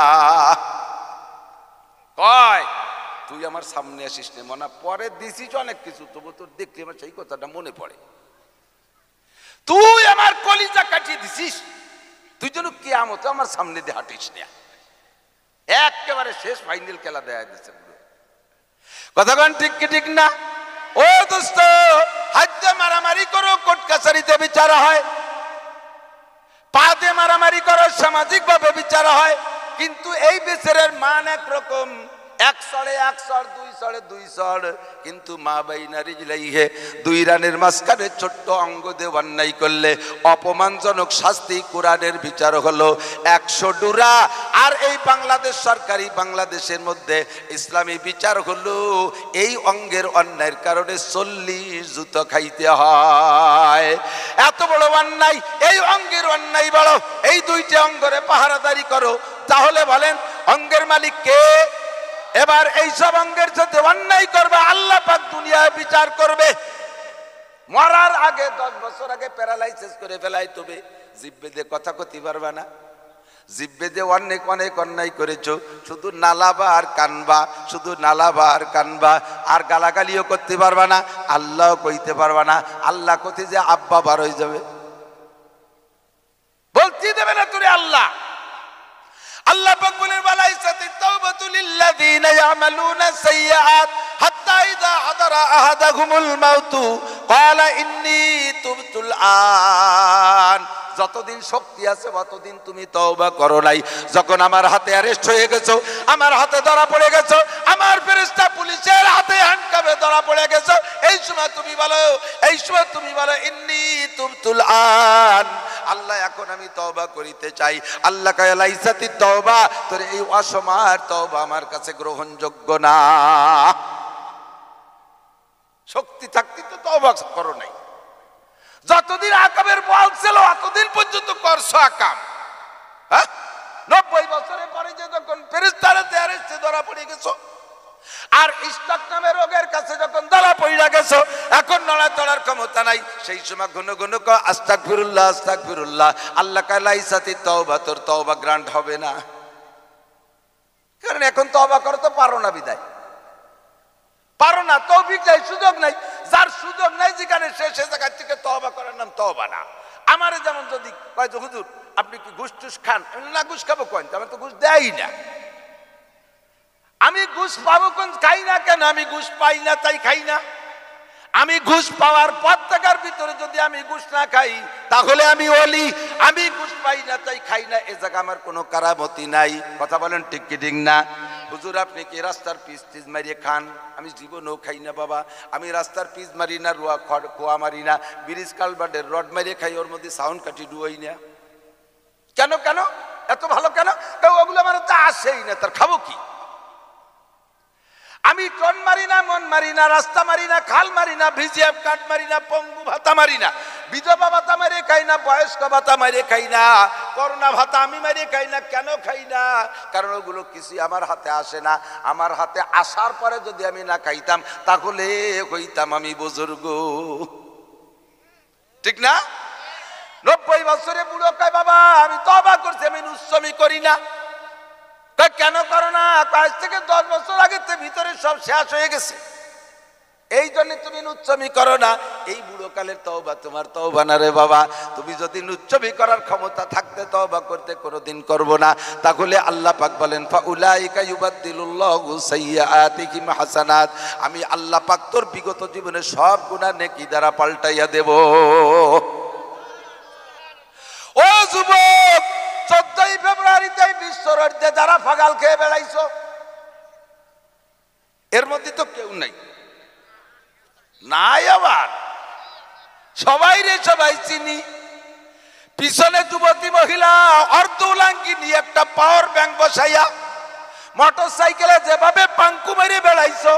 কয় তুই আমার সামনে আসিস নে, মনে পরে দিছিস অনেক কিছু, তবু তোর দেখলে আমার সেই কথাটা মনে পড়ে। তুই আমার কলিজা কাটিয়ে দিছিস, তুই যেন কিয়ামতে আমার সামনে দিয়ে হাঁটিস না। একেবারে শেষ ফাইনাল খেলা দেয়া দিচ্ছে। কথাগণ ঠিক কি ঠিক না? ও দোস্ত, হাতে মারামারি করো, কোর্ট কাছারিতে বিচার হয়। পাতে মারামারি করো, সামাজিক ভাবে বিচার হয়। কিন্তু এই বিচারের মান একরকম, এক সড়ে এক সড়, দুই সড়ে দুই সড়। কিন্তু মা বাইনা রিজলাইহে, দুই রানের মাঝখানে ছোট্ট অঙ্গ দিয়ে অন্যায় করলে অপমানজনক শাস্তি। কোরআনের বিচার হলো 100 ডুরা। আর এই বাংলাদেশ সরকারি বাংলাদেশের মধ্যে ইসলামী বিচার হলো এই অঙ্গের অন্যায়ের কারণে 40 জুতো খাইতে হয়। এত বড় অন্যায়, এই অঙ্গের অন্যায় বড়। এই দুইটা অঙ্গরে পাহারাদারি করো, তাহলে বলেন অঙ্গের মালিক কে? এবার এই সব অঙ্গের সাথে অন্যায় করবে, আল্লাহ পাক দুনিয়ায় বিচার করবে। মরার আগে 10 বছর আগে প্যারালাইসিস করে ফেলাই, তবে জিব্বে দিয়ে কথা কইতে পারবে না। জিব্বে দিয়ে অনেক অনেক অন্যায় করেছো, শুধু নালাবা আর কানবা, শুধু নালাবা আর কানবা। আর গালাগালিও করতে পারবা না, আল্লাহও কইতে পারবা না। আল্লাহ কইতে যে আব্বা বার হয়ে যাবে, বলতে দেবে না তোরে আল্লাহ। আল্লাহ পাক বলেন ওয়ালাইসাতিত তাওবাতু লিল্লাযিনা ইয়ামালুনা সাইয়্যাত হাত্তা ইযা হাদারা আহাদাহুমুল মাউতু ক্বালা ইন্নী তুবতুল আন। যতদিন শক্তি আছে ততদিন তুমি তওবা করো নাই। যখন আমার হাতে অ্যারেস্ট হয়ে গেছো, আমার হাতে ধরা পড়ে গেছো, আমার ফেরেশতা পুলিশের হাতে হ্যান্ডকাপে ধরা পড়ে গেছো, এই সময় তুমি বলো ইন্নী তুবতুল আন, আল্লাহ এখন আমি তওবা করিতে চাই। আল্লাহ কয় লাইসাতিত তওবা, তোর এই অসময়ের তওবা আমার কাছে গ্রহণযোগ্য না। শক্তি থাকতে তো তওবা করো নাই। যতদিন আকামের বল ছিল ততদিন পর্যন্ত করছো আকাম। 90 বছরের পরে যে যখন ফেরেশতারা ধরা পড়ে গেছো, আর স্টক নামে রোগের কাছে যখন দলা পইড়া গেছো, এখন নড়াচড়ার ক্ষমতা নাই, সেই সময় ঘন ঘন আস্তাগফিরুল্লাহ আস্তাগফিরুল্লাহ, আল্লাহ কালাইসাতি তওবা, তোর তওবা গ্রান্ট হবে না। কারণ এখন তওবা করতে তো পারো না, বিদায় পারো না, তৌফিক নাই, সুযোগ নাই। যার সুযোগ নাই যেখানে সে জায়গা থেকে তওবা করার নাম তওবা না। আমারে যেমন যদি কয় যে হুজুর আপনি কি ঘুষ টুস খান, না ঘুষ খাবো কোন, আমার তো ঘুষ দেয়ই না। আমি ঘুষ পাবো কোন, খাই না কেন, আমি ঘুষ পাই না তাই খাই না। আমি ঘুষ পাওয়ার পর থাকার ভিতরে যদি আমি ঘুষ না খাই তাহলে আমি ওলি। আমি ঘুষ পাই না তাই খাই না, এ জায়গা আমার কোনো কারামতি নাই। কথা বলেন ঠিক কি ঠিক না? হুজুর আপনি কি রাস্তার পিস টিস মারিয়ে খান? আমি জীবনেও খাই না বাবা। আমি রাস্তার পিস মারি না, রুয়া খোয়া মারি না, ব্রিজ কালভার্টের রড মারিয়ে খাই, ওর মধ্যে সাউন্ড কাটি ডুয়াই না। কেন কেন এত ভালো কেন? ওগুলো আমার তো আসেই না, তার খাবো কি? আমি টন মারি না, মন মারি না, রাস্তা মারি না, খাল মারি না, ভিজিএফ কাট মারি না, পঙ্গু ভাতা মারি না, বিধবা ভাতা মারিয়ে খাই না, বয়স্ক ভাতা মারিয়ে খাই না, করোনা ভাতা আমি মারিয়ে খাই না। কেন খাই না? কারণ ওগুলো কিছু আমার হাতে আসে না। আমার হাতে আসার পরে যদি আমি না খাইতাম তাহলে হইতাম আমি বুজুর্গ। ঠিক না? 90 বছরে বুড়ো কয় বাবা আমি তওবা করছি, আমি নুচ্ছমি করি না। কেন করো না? আজ থেকে 10 বছর আগে ভিতরে সব শেষ হয়ে গেছে, এই জন্য তুমি নুচ্ছমি করো না। এই বুড়ো কালের তওবা তোমার তওবা না রে বাবা। তুমি যদি নুচ্ছমি করার ক্ষমতা থাকতে তওবা করতে কোনোদিন করব না, তাহলে আল্লাহ পাক বলেন ফাউলাইকা ইউবাদদিলুল্লাহু সাইয়্যাতিহিম হাসানাত, আমি আল্লাহ পাক তোর বিগত জীবনের সব গুনাহ নেকি দ্বারা পাল্টাইয়া দেব। ও যুবক, 14 ফেব্রুয়ারিতে বিশ্বরোডে যারা ফাগাল খেয়ে বেড়াইছো, এর মধ্যে তো কেউ নাই, নাই আবার সবাই রে সবাই চিনি। পিছনে যুবতী মহিলা অর্ধ উলাঙ্গি নিয়ে একটা পাওয়ার ব্যাংক বসাইয়া মোটর সাইকেলে যেভাবে পাঙ্কু মেরে বেড়াইছো,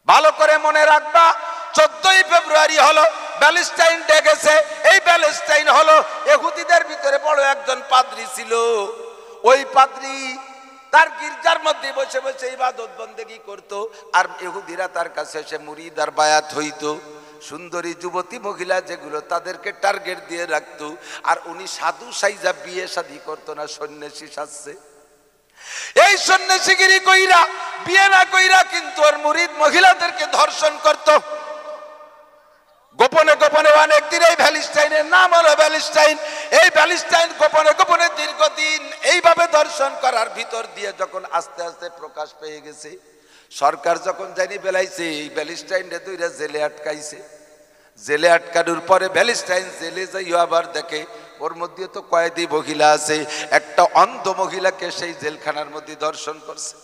ভালো করে মনে রাখবা 14 ফেব্রুয়ারি হলো প্যালেস্টাইন ডে গেছে। এই প্যালেস্টাইন হলো ইহুদিদের ভিতরে বড় একজন পাদ্রী ছিল। ওই পাদ্রী তার গির্জার মধ্যে বসে বসে ইবাদত বন্দেগী করতো, আর ইহুদিরা তার কাছে এসে মুরিদ আর বায়াত হইতো। সুন্দরী যুবতী মহিলা যেগুলো তাদেরকে টার্গেট দিয়ে রাখতো, আর উনি সাধু সাইজা বিয়ে শাদী করতো না, সন্ন্যাসী সাজছে। এই সন্ন্যাসীগিরি কইরা বিয়ে না কইরা কিন্তু ওর মুরিদ মহিলাদেরকে ধর্ষণ করতো গোপনে গোপনে। অনেকদিন এই প্যালেস্টাইনের নাম হলো প্যালেস্টাইন। এই প্যালেস্টাইন গোপনে গোপনে দীর্ঘদিন এইভাবে দর্শন করার ভিতর দিয়ে যখন আস্তে আস্তে প্রকাশ পেয়ে গেছে, সরকার যখন জানি বেলাইছে, এই প্যালেস্টাইনে দুইটা জেলে আটকাইছে। জেলে আটকানোর পরে প্যালেস্টাইন জেলে যাইও আবার দেখে ওর মধ্যে তো কয়েদি মহিলা আছে, একটা অন্ধ মহিলাকে সেই জেলখানার মধ্যে দর্শন করছে।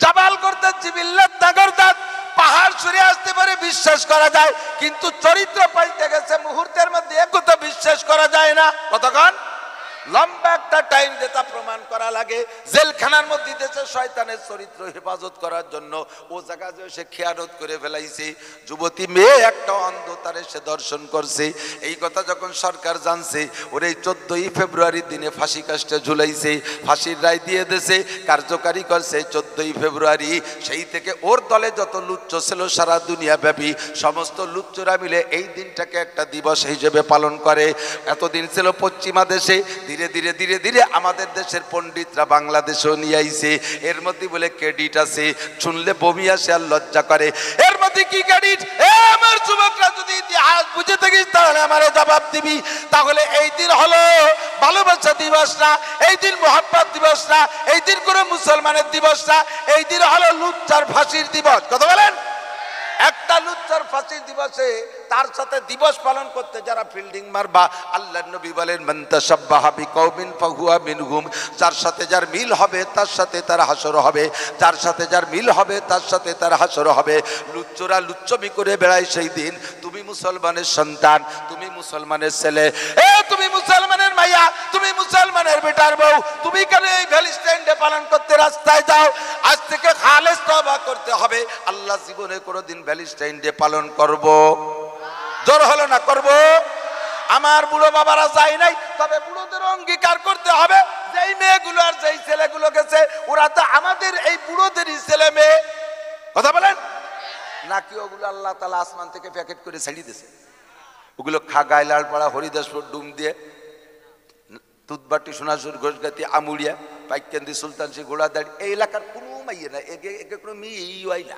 জাবাল করতে জিবিল্লাত নাগরদাত পাহাড় সরে আসতে পারে বিশ্বাস করা যায়, কিন্তু চরিত্র পাল্টে গেছে মুহূর্তের মধ্যে, একথা বিশ্বাস করা যায় না। কতক্ষণ লম্বা একটা টাইম যেটা প্রমাণ করা লাগে। জেলখানার মধ্যে দেশে শয়তানের চরিত্র হেফাজত করার জন্য ও জায়গায় সে খেয়ানত করে ফেলাইছে। যুবতী মেয়ে একটা অন্ধতারে সে দর্শন করছে। এই কথা যখন সরকার জানছে, ওর এই 14 ফেব্রুয়ারির দিনে ফাঁসি কাস্টে ঝুলাইছে, ফাঁসির রায় দিয়ে দেশে কার্যকারী করছে 14 ফেব্রুয়ারি। সেই থেকে ওর দলে যত লুচ্চ ছিল সারা দুনিয়া ব্যাপী সমস্ত লুচ্চরা মিলে এই দিনটাকে একটা দিবস হিসেবে পালন করে। এতদিন ছিল পশ্চিমা দেশে, ধীরে ধীরে ধীরে ধীরে আমাদের দেশের পণ্ডিতরা বাংলাদেশেও নিয়ে আইছে। এর মধ্যে বলে ক্রেডিট আছে, শুনলে বমি আসে আর লজ্জা করে। এর মধ্যে কি ক্রেডিট? আমার যুবকরা যদি ইতিহাস বুঝে থাকিস তাহলে আমারে জবাব দিবি। তাহলে এই দিন হলো ভালোবাসা দিবস না, এই দিন মোহাব্বত দিবস না, এই দিন কোনো মুসলমানের দিবস না, এই দিন হলো লুচ্চার ফাঁসির দিবস। কথা বলেন? একটা লুচ্চার ফাঁসির দিবসে তার সাথে দিবস পালন করতে যারা ফিল্ডিং মারবা, আল্লাহর নবী বলেন মান তাশাব্বাহা বিকওমিন ফাহুয়া মিনহুম, যার সাথে যার মিল হবে তার সাথে তার হাসর হবে, যার সাথে যার মিল হবে তার সাথে তার হাসর হবে। লুচ্চরা লুচ্চমি করে বেড়ায় সেই দিন। তুমি মুসলমানের সন্তান, তুমি মুসলমানের ছেলে, তুমি মুসলমানের মাইয়া, তুমি মুসলমানের বেটার বউ, তুমি কেন এই প্যালেস্টাইন ডে পালন করতে রাস্তায় যাও? আজ থেকে খালেস তওবা করতে হবে। আল্লাহ জীবনে কোনোদিন প্যালেস্টাইন ডে পালন করব? জোর হলো না করব? আমার বুড়ো বাবারা যায় নাই, তবে বুড়োদের অঙ্গীকার করতে হবে যেই মেয়েগুলো আর যেই ছেলেগুলো গেছে ওরা তো আমাদের এই বুড়োদেরই ছেলে মেয়ে। কথা বলেন নাকি ওগুলো আল্লাহ তাআলা আসমান থেকে প্যাকেট করে ছেড়ে দিয়েছে? ওগুলো খাগাই লালপাড়া হরিদাসপুর ডুম দিয়ে তুতবাটি সোনাসুর ঘোষগাতি আমুড়িয়া পাইকেন্দি সুলতানসি ঘোড়াদাড়ি এই এলাকার কোনো মাইয়ে না, একে কোনো মেয়েই না।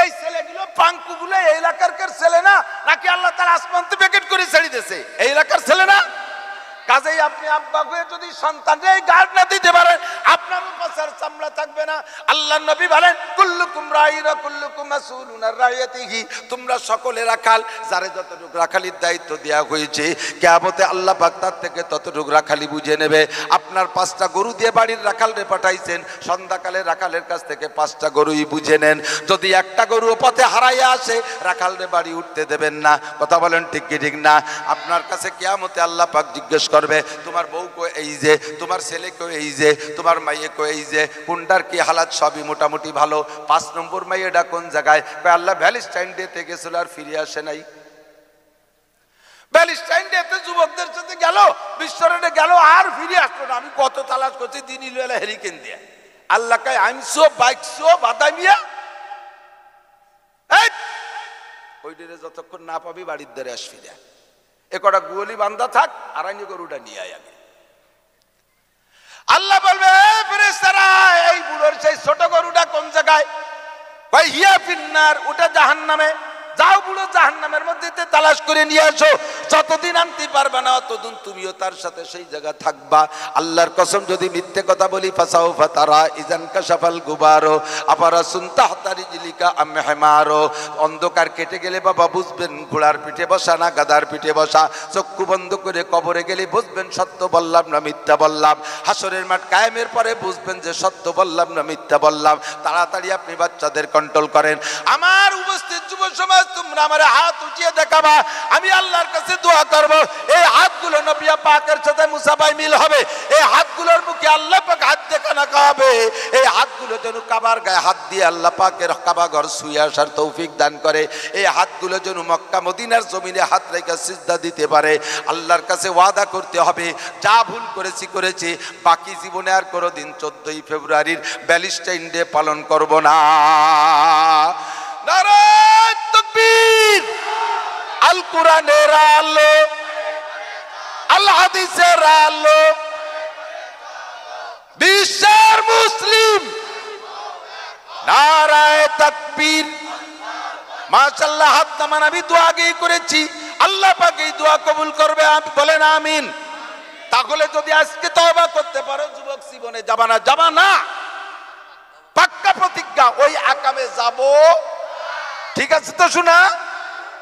এই ছেলেগুলো পাঙ্কুগুলো এই এলাকার ছেলে না, নাকি আল্লাহ তাআলা আসমান থেকে প্যাকেট করে ছেড়ে দিয়েছে? এই এলাকার ছেলে না। কাজেই আপনি আব্বা হয়ে যদি সন্তানকে গার্ড না দিতে পারেন আপনার উপর চামড়া থাকবে না। আল্লাহর নবী বলেন কুল্লুকুম রাঈন ওয়া কুল্লুকুম মাসউলুন আন রাইয়াতিহি, তোমরা সকলে রাখাল, যারে যতটুকু রাখালির দায়িত্ব দেওয়া হয়েছে কিয়ামতে আল্লাহ পাক তার থেকে ততটুকু রাখালি বুঝে নেবে। আপনার 5টা গরু দিয়ে বাড়ির রাখালরে পাঠাইছেন, সন্ধ্যাকালে রাখালের কাছ থেকে 5টা গরুই বুঝে নেন। যদি একটা গরু পথে হারাইয়া আসে রাখালরে বাড়ি উঠতে দেবেন না। কথা বলেন ঠিক কি ঠিক না? আপনার কাছে কিয়ামতে আল্লাহ পাক জিজ্ঞেস করবে তোমার বউকে এই যে, তোমার ছেলেকে এই যে, তোমার মাইয়েকে এই যে, কোনটার কি হালাত? সবই মোটামুটি ভালো। 5 নম্বর মাইয়েটা কোন জায়গায়? আল্লাহ ভ্যালেন্টাইন ডেতে গেছিল আর ফিরে আসে নাই। ভ্যালেন্টাইন ডেতে যুবকদের সাথে গেল, বিশ্বরণে গেল আর ফিরে আসলো না। আমি কত তালাশ করছি দিন ইলওয়ালা হেরিকেন দিয়ে। আল্লাহ কায় আইনশো বাইকশো বাদামিয়া ওই ডেরে যতক্ষণ না পাবি বাড়ির দ্বারে আসবি না। এ কটা গুয়ালি বান্ধা থাক আর আইনি গরুটা নিয়ে আয় আগে। আল্লাহ বলবে ফেরেশতারা এই বুড়োর সেই ছোট গরুটা কোন জায়গায়? ভাই হিয়া ফিন্নার, ওটা জাহান্নামে। যাও বুড়ো জাহান্নামের মধ্যে তালাশ করে নিয়ে আসো। যতদিন আনতে পারবে না ততদিন তুমিও তার সাথে সেই জায়গা থাকবা। আল্লাহর কসম যদি মিথ্যে কথা বলি ফাসাউফা তারা ইজান কাশাফাল গুবারো আপারা সুনতাহতা রিজলিকা আম হিমারো, অন্ধকার কেটে গেলে বাবা বুঝবেন ঘোড়ার পিঠে বসা না গাধার পিঠে বসা। চক্ষু বন্ধ করে কবরে গেলে বুঝবেন সত্য বললাম না মিথ্যা বললাম। হাসরের মাঠ কায়েমের পরে বুঝবেন যে সত্য বললাম না মিথ্যা বললাম। তাড়াতাড়ি আপনি বাচ্চাদের কন্ট্রোল করেন। আমার উপস্থিত যুব সমাজ তোমরা আমার হাত উঠিয়ে দেখাবা, আমি আল্লাহর কাছে দোয়া করব এই হাতগুলো নবী পাকের সাথে মুসা ভাই মিল হবে। এই হাতগুলোর মুখে আল্লাহ পাক হাত দেখানো হবে। এই হাতগুলো যেন কাবার গায়ে হাত দিয়ে আল্লাহ পাকের কাবা ঘর ছুঁয়ে আসার তৌফিক দান করে। এই হাতগুলো যেন মক্কা মদিনার জমিনে হাত রেখে সিজদা দিতে পারে। আল্লাহর কাছে ওয়াদা করতে হবে যা ভুল করেছি বাকি জীবনে আর কোনোদিন 14ই ফেব্রুয়ারির ভ্যালেন্টাইন ডে পালন করব না। নারায়ে তাকবীর। আল কোরআনের আলো, আল হাদিসের আলো, বিশ্বের মুসলিম নারায়ে তাকবীর। মাশাআল্লাহ হাত নামান। আমি দোয়া আগেই করেছি, আল্লাহ পাক এই দোয়া কবুল করবে। আপনি বলেন আমিন। তাহলে যদি আজকে তওবা করতে পারো যুবক জীবনে যাবা না। পাক্কা প্রতিজ্ঞা, ওই আকামে যাব। ঠিক আছে তো শোনা?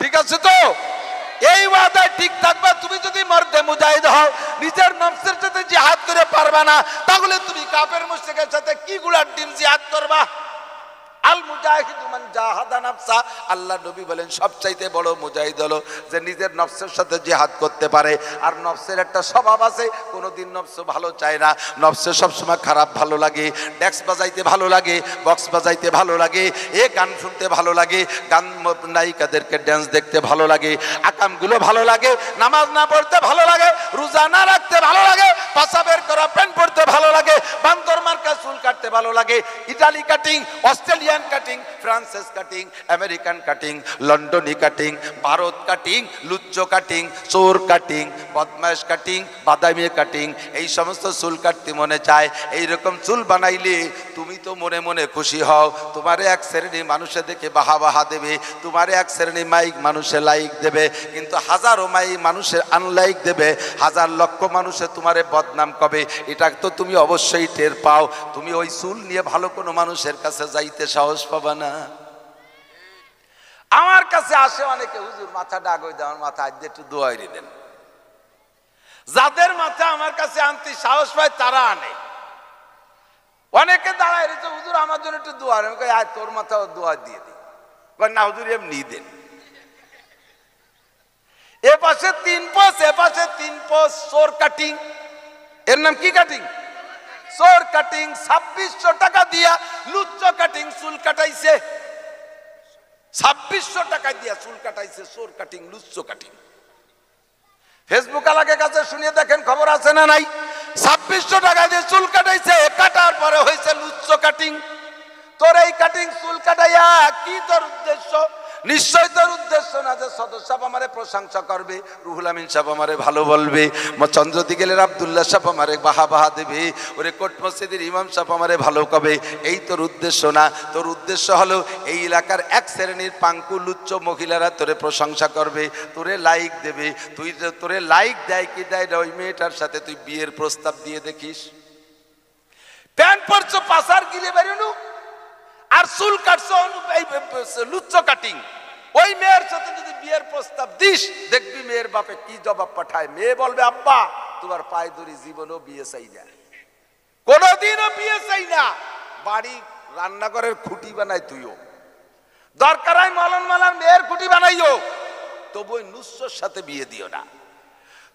ঠিক আছে তো? এই ওয়াদায় ঠিক থাকবা। তুমি যদি মর্দে মুজাহিদ হও, নিজের নফসের সাথে জিহাদ করে পারবা না, তাহলে তুমি কাফের মুশরিকের সাথে কি গুলার ডিম জিহাদ করবা? আল মুজাহিদু মান জাহাদা নাফসা। আল্লাহ নবী বলেন সবচাইতে বড় মুজাহিদ হলো যে নিজের নফসের সাথে জিহাদ করতে পারে। আর নফসের একটা স্বভাব আছে, কোনোদিন নফস ভালো চায় না। নফসের সবসময় খারাপ ভালো লাগে, ডেক্স বাজাইতে ভালো লাগে, বক্স বাজাইতে ভালো লাগে, গান শুনতে ভালো লাগে, গান নায়িকাদেরকে ড্যান্স দেখতে ভালো লাগে, আকামগুলো ভালো লাগে, নামাজ না পড়তে ভালো লাগে, রোজা না রাখতে ভালো লাগে, পাসাবের করা প্যান্ট পরতে ভালো লাগে, বান্দর মার্কা চুল কাটতে ভালো লাগে, ইটালি কাটিং, অস্ট্রেলিয়ান কাটিং, ফ্রান্সেস কাটিং, আমেরিকান কাটিং, লন্ডনী কাটিং, ভারত কাটিং, লুচ্চো কাটিং, চোর কাটিং, বদমাশ কাটিং, বাদামি কাটিং, এই সমস্ত চুল কাটতে মনে চায়। এইরকম চুল বানাইলে তুমি তো মনে মনে খুশি হও। তোমারে এক শ্রেণী মানুষে দেখে বাহা দেবে, তোমারে এক শ্রেণী মাইক মানুষে লাইক দেবে, কিন্তু হাজারো মাইক মানুষের আনলাইক দেবে, হাজার লক্ষ মানুষে তোমারে বদনাম করবে। এটা তো তুমি অবশ্যই টের পাও। তুমি ওই চুল নিয়ে ভালো কোনো মানুষের কাছে যাইতে সাহস পাবা না। আমার কাছে আসে অনেকে, হুজুর মাথা ডাক হয়ে দেয়, আমার মাথা আজ একটু দোয়াই দেন। যাদের মাথা আমার কাছে আনতে সাহস পায় তারা আনে। অনেকে দাঁড়ায় রয়েছে, হুজুর আমার জন্য একটু দোয়া। আমি কই আয় তোর মাথাও দোয়া দিয়ে দিই। না হুজুর এমনি দেন। এ পাশে 3 পোস্ট, এ পাশে 3 পোস্ট, চোর কাটিং। এর নাম কি কাটিং? চোর কাটিং। 2600 টাকা দিয়া লুচ্চো কাটিং চুল কাটাইছে। 2600 টাকা দিয়া চুল কাটাইছে, চোর কাটিং, লুচ্চো কাটিং। ফেসবুক আলাকে কাছে শুনিয়ে দেখেন, খবর আছে না নাই? 2600 টাকা দিয়ে চুল কাটাইছে, কাটার পরে হয়েছে লুচ্চ কাটিং। তোর এই কাটিং চুল কাটাইয়া কি তোর উদ্দেশ্য? নিশ্চয় তোর উদ্দেশ্য না যে সদস্য সাহেব আমারে প্রশংসা করবে, রুহুল আমিন সাহেব আমারে ভালো বলবে, চন্দ্রদিগেলের আব্দুল্লাহ সাহেব আমারে বাহা বাহা দেবে, ওরে কোট মসজিদের ইমাম সাহেব আমারে ভালো কবে। এই তোর উদ্দেশ্য না। তোর উদ্দেশ্য হলো এই এলাকার এক শ্রেণীর পাঙ্কু লুচ্চ মহিলারা তোরে প্রশংসা করবে, তোরে লাইক দেবে। তুই তোরে লাইক দেয় কি দেয় না, ওই মেয়েটার সাথে তুই বিয়ের প্রস্তাব দিয়ে দেখিস। প্যান্ট পরছো পাশার গিলে বেরোনো, আর চুল কাটছো লুচ্চ কাটিং। ওই মেয়ের সাথে যদি বিয়ের প্রস্তাব দিস, দেখবি মেয়ের বাপে কি জবাব পাঠায়। মেয়ে বলবে, আব্বা তোমার পায়ে ধরি জীবনও বিয়ে চাই না, কোনদিনও বিয়ে চাই না। বাড়ি রান্নাঘরের খুঁটি বানাই তুইও, দরকার হয় মলন মালার মেয়ের খুঁটি বানাইও, তবু ওই নুস্যর সাথে বিয়ে দিও না।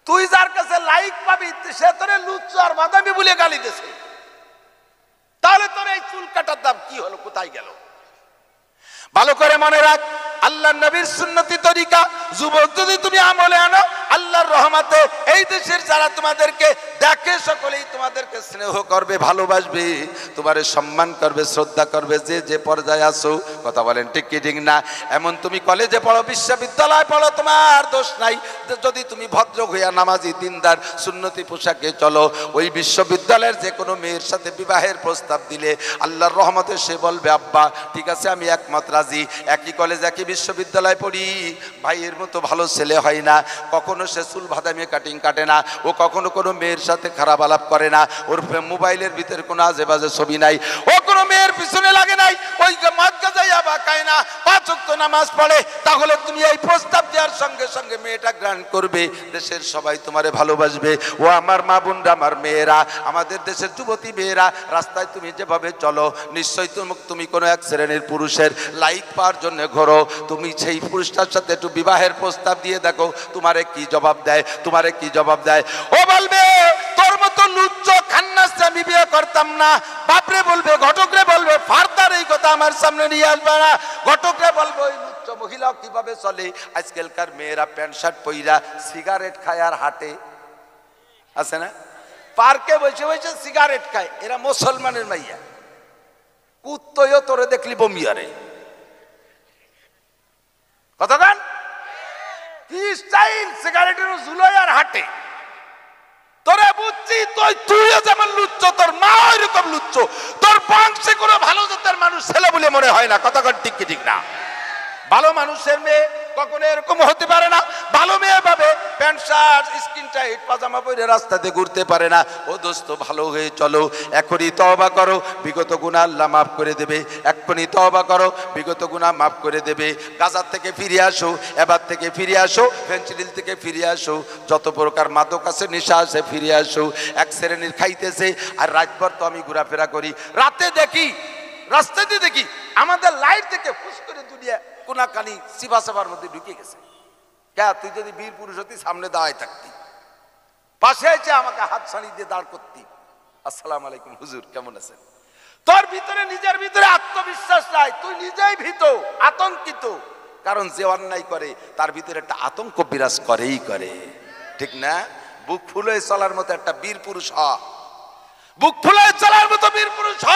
তুই যার কাছে লাইক পাবি সে তোরে লুচ্চ আর বাদামি বলে গালি দিছে, তাহলে তোর এই চুল কাটার দাম কি হলো, কোথায় গেল? ভালো করে মনে রাখ, আল্লাহর নবীর সুন্নতি তরিকা যুবক যদি তুমি আমলে আনো, আল্লাহর রহমতে এই দেশের যারা তোমাদেরকে দেখে সকলেই তোমাদেরকে স্নেহ করবে, ভালোবাসবে, তোমারে সম্মান করবে, শ্রদ্ধা করবে। যে যে পর্যায়ে আসো, কথা বলেন ঠিক কি ঠিক না? এমন তুমি কলেজে পড়ো, বিশ্ববিদ্যালয় পড়ো, তোমার দোষ নাই। যদি তুমি ভদ্র হইয়া নামাজি দিনদার সুন্নতি পোশাকে চলো, ওই বিশ্ববিদ্যালয়ের যে কোনো মেয়ের সাথে বিবাহের প্রস্তাব দিলে আল্লাহর রহমতে সে বলবে, আব্বা ঠিক আছে আমি একমত রাজি, একই কলেজ একই বিশ্ববিদ্যালয় পড়ি, ভাইয়ের মতো ভালো ছেলে হয় না। কখনো সে চুল বাদামি কাটিং কাটে না, ও কখনো কোনো মেয়ের সাথে খারাপ আলাপ করে না, ওর মোবাইলের ভিতরে কোনো আজে বাজে ছবি নাই, ও কোনো মেয়ের পিছনে লাগে নাই, ওই মদ গাঁজাইয়া বা খায় না, 5 ওয়াক্ত নামাজ পড়ে। তাহলে তুমি এই প্রস্তাব দেওয়ার সঙ্গে সঙ্গে মেয়েটা গ্রহণ করবে, দেশের সবাই তোমারে ভালোবাসবে। ও আমার মা বোনরা, আমার মেয়েরা, আমাদের দেশের যুবতী মেয়েরা, রাস্তায় তুমি যেভাবে চলো, নিশ্চয়ই তুমি কোনো এক শ্রেণীর পুরুষের লাইক পাওয়ার জন্য ঘোরো। তুমি সেই পুরুষটার সাথে একটু বিবাহের প্রস্তাব দিয়ে দেখো, তোমারে কি জবাব দেয়, তোমারে কি জবাব দেয়। ও বলবে, তোর মতো লুচ্চ খান্নাসে আমি বিয়ে করতাম না। বাপরে বলবে, ঘটকরে বলবে, ফার্দার এই কথা আমার সামনে নিয়ে আসবে না। ঘটকরে বলবো, ওই লুচ্চ মহিলা কিভাবে চলে। আজকালকার মেয়েরা প্যান্ট শার্ট পইরা সিগারেট খায় আর হাঁটে, আছে না? পার্কে বসে বসে সিগারেট খায়, এরা মুসলমানের মাইয়া। কুত্তয়ও তোরে দেখলি বমিয়ারে, কতক্ষণ কি স্টাইল, সিগারেটের ঝুলোয় আর হাঁটে। তোরে বুঝছি, তুইও যেমন লুচ্চ, তোর মা ওইরকম লুচ্চ, তোর বংশে কোনো ভালো জাতের মানুষ ছেলে বলে মনে হয় না। কতক্ষণ ঠিক কি ঠিক না? ভালো মানুষের মেয়ে কখনো এরকম হতে পারে না। ভালো মেয়ে পাবে প্যান্ট শার্ট স্কিন টাইট পাজামা পরে রাস্তাতে ঘুরতে পারে না। ও দোস্ত, ভালো হয়ে চলো, এখনই তওবা করো, বিগত গুনাহ আল্লাহ মাফ করে দেবে। এখনই তওবা করো, বিগত গুনাহ মাফ করে দেবে। গাজার থেকে ফিরে আসো, এবার থেকে ফিরে আসো, ফেন্সিডিল থেকে ফিরে আসো, যত প্রকার মাদক আছে, নেশা আছে, ফিরে আসো। এক শ্রেণীর খাইতেছে, আর রাতভর তো আমি ঘোরাফেরা করি, রাতে দেখি, রাস্তাতে দেখি আমাদের লাইট থেকে ফুস করে দুনিয়া কোনাকানি সিভা সাভার মধ্যে ঢুকে গেছে। কে তুই যদি বীর পুরুষ হতি, সামনে দাঁড়ায় থাকতি, পাশে এসে আমাকে হাত ছাড়ি দিয়ে দাঁড় করতি, আসসালামু আলাইকুম হুজুর কেমন আছেন। তোর ভিতরে, নিজের ভিতরে আত্মবিশ্বাস নাই, তুই নিজেই ভীত, আতঙ্কিত। কারণ যে অন্যায় করে তার ভিতরে একটা আতঙ্ক বিরাজ করেই করে, ঠিক না? বুক ফুলে চলার মতো একটা বীর পুরুষ হ, বুক ফুলে চলার মতো বীর পুরুষ হ।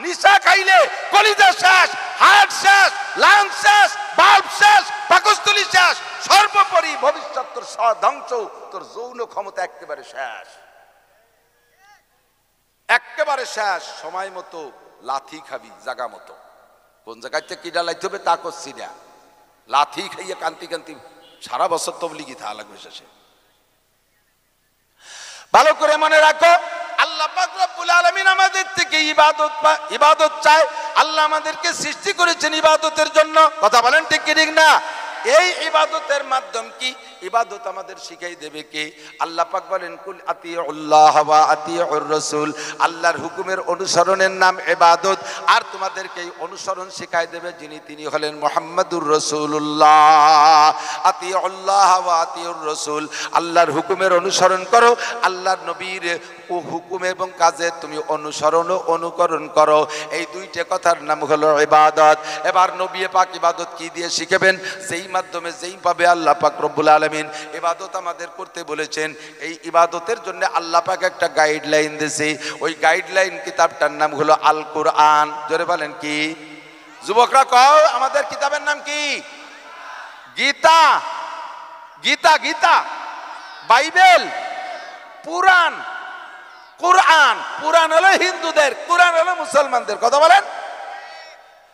নিশা খাইলে কলিজা শেষ, হার্ট শেষ, লাংস শেষ, বাল্ব শেষ, পাকস্থলী শেষ, সর্বোপরি ভবিষ্যৎ তোর ধ্বংস, তোর যৌন ক্ষমতা একেবারে শেষ, একেবারে শেষ। সময় মতো লাথি খাবি, জাগা মতো, কোন জায়গায় কি ডালাইতে হবে তা করছি না। লাথি খাইয়ে কান্তি কান্তি সারা বছর তবলিগি থাকা লাগবে শেষে। ভালো করে মনে রাখো, আল্লাহ পাক রব্বুল আলামিন আমাদের থেকে ইবাদত চায়। আল্লাহ আমাদেরকে সৃষ্টি করেছেন ইবাদতের জন্য, কথা বলেন ঠিক কি ঠিক না? এই ইবাদতের মাধ্যম কি? ইবাদত আমাদের শিখাই দেবে কে? আল্লাহ পাক বলেন, কুল আতিউল্লাহ ওয়া আতিউর রাসূল। আল্লাহর হুকুমের অনুসরণের নাম ইবাদত, আর তোমাদেরকে এই অনুসরণ শিখাই দেবে যিনি, তিনি হলেন মুহাম্মাদুর রাসূলুল্লাহ। আতিউল্লাহ ওয়া আতিউর রাসূল, আল্লাহর হুকুমের অনুসরণ করো, আল্লাহর নবীর হুকুম এবং কাজে তুমি অনুসরণ ও অনুকরণ করো। এই দুইটা কথার নাম হলো ইবাদত। এবার নবী পাক ইবাদত কি দিয়ে শিখাবেন? যেই মাধ্যমে, যেই ভাবে আল্লাহ পাক রব্বুল আলামিন আলামিন ইবাদত আমাদের করতে বলেছেন। এই ইবাদতের জন্য আল্লাহ পাক একটা গাইডলাইন দিয়েছে। ওই গাইডলাইন কিতাবটার নাম হলো আল কোরআন। জোরে বলেন কি? যুবকরা কও, আমাদের কিতাবের নাম কি? গীতা। গীতা, গীতা, বাইবেল, পুরাণ। কোরআন, পুরাণ হলো হিন্দুদের, কোরআন হলো মুসলমানদের। কথা বলেন।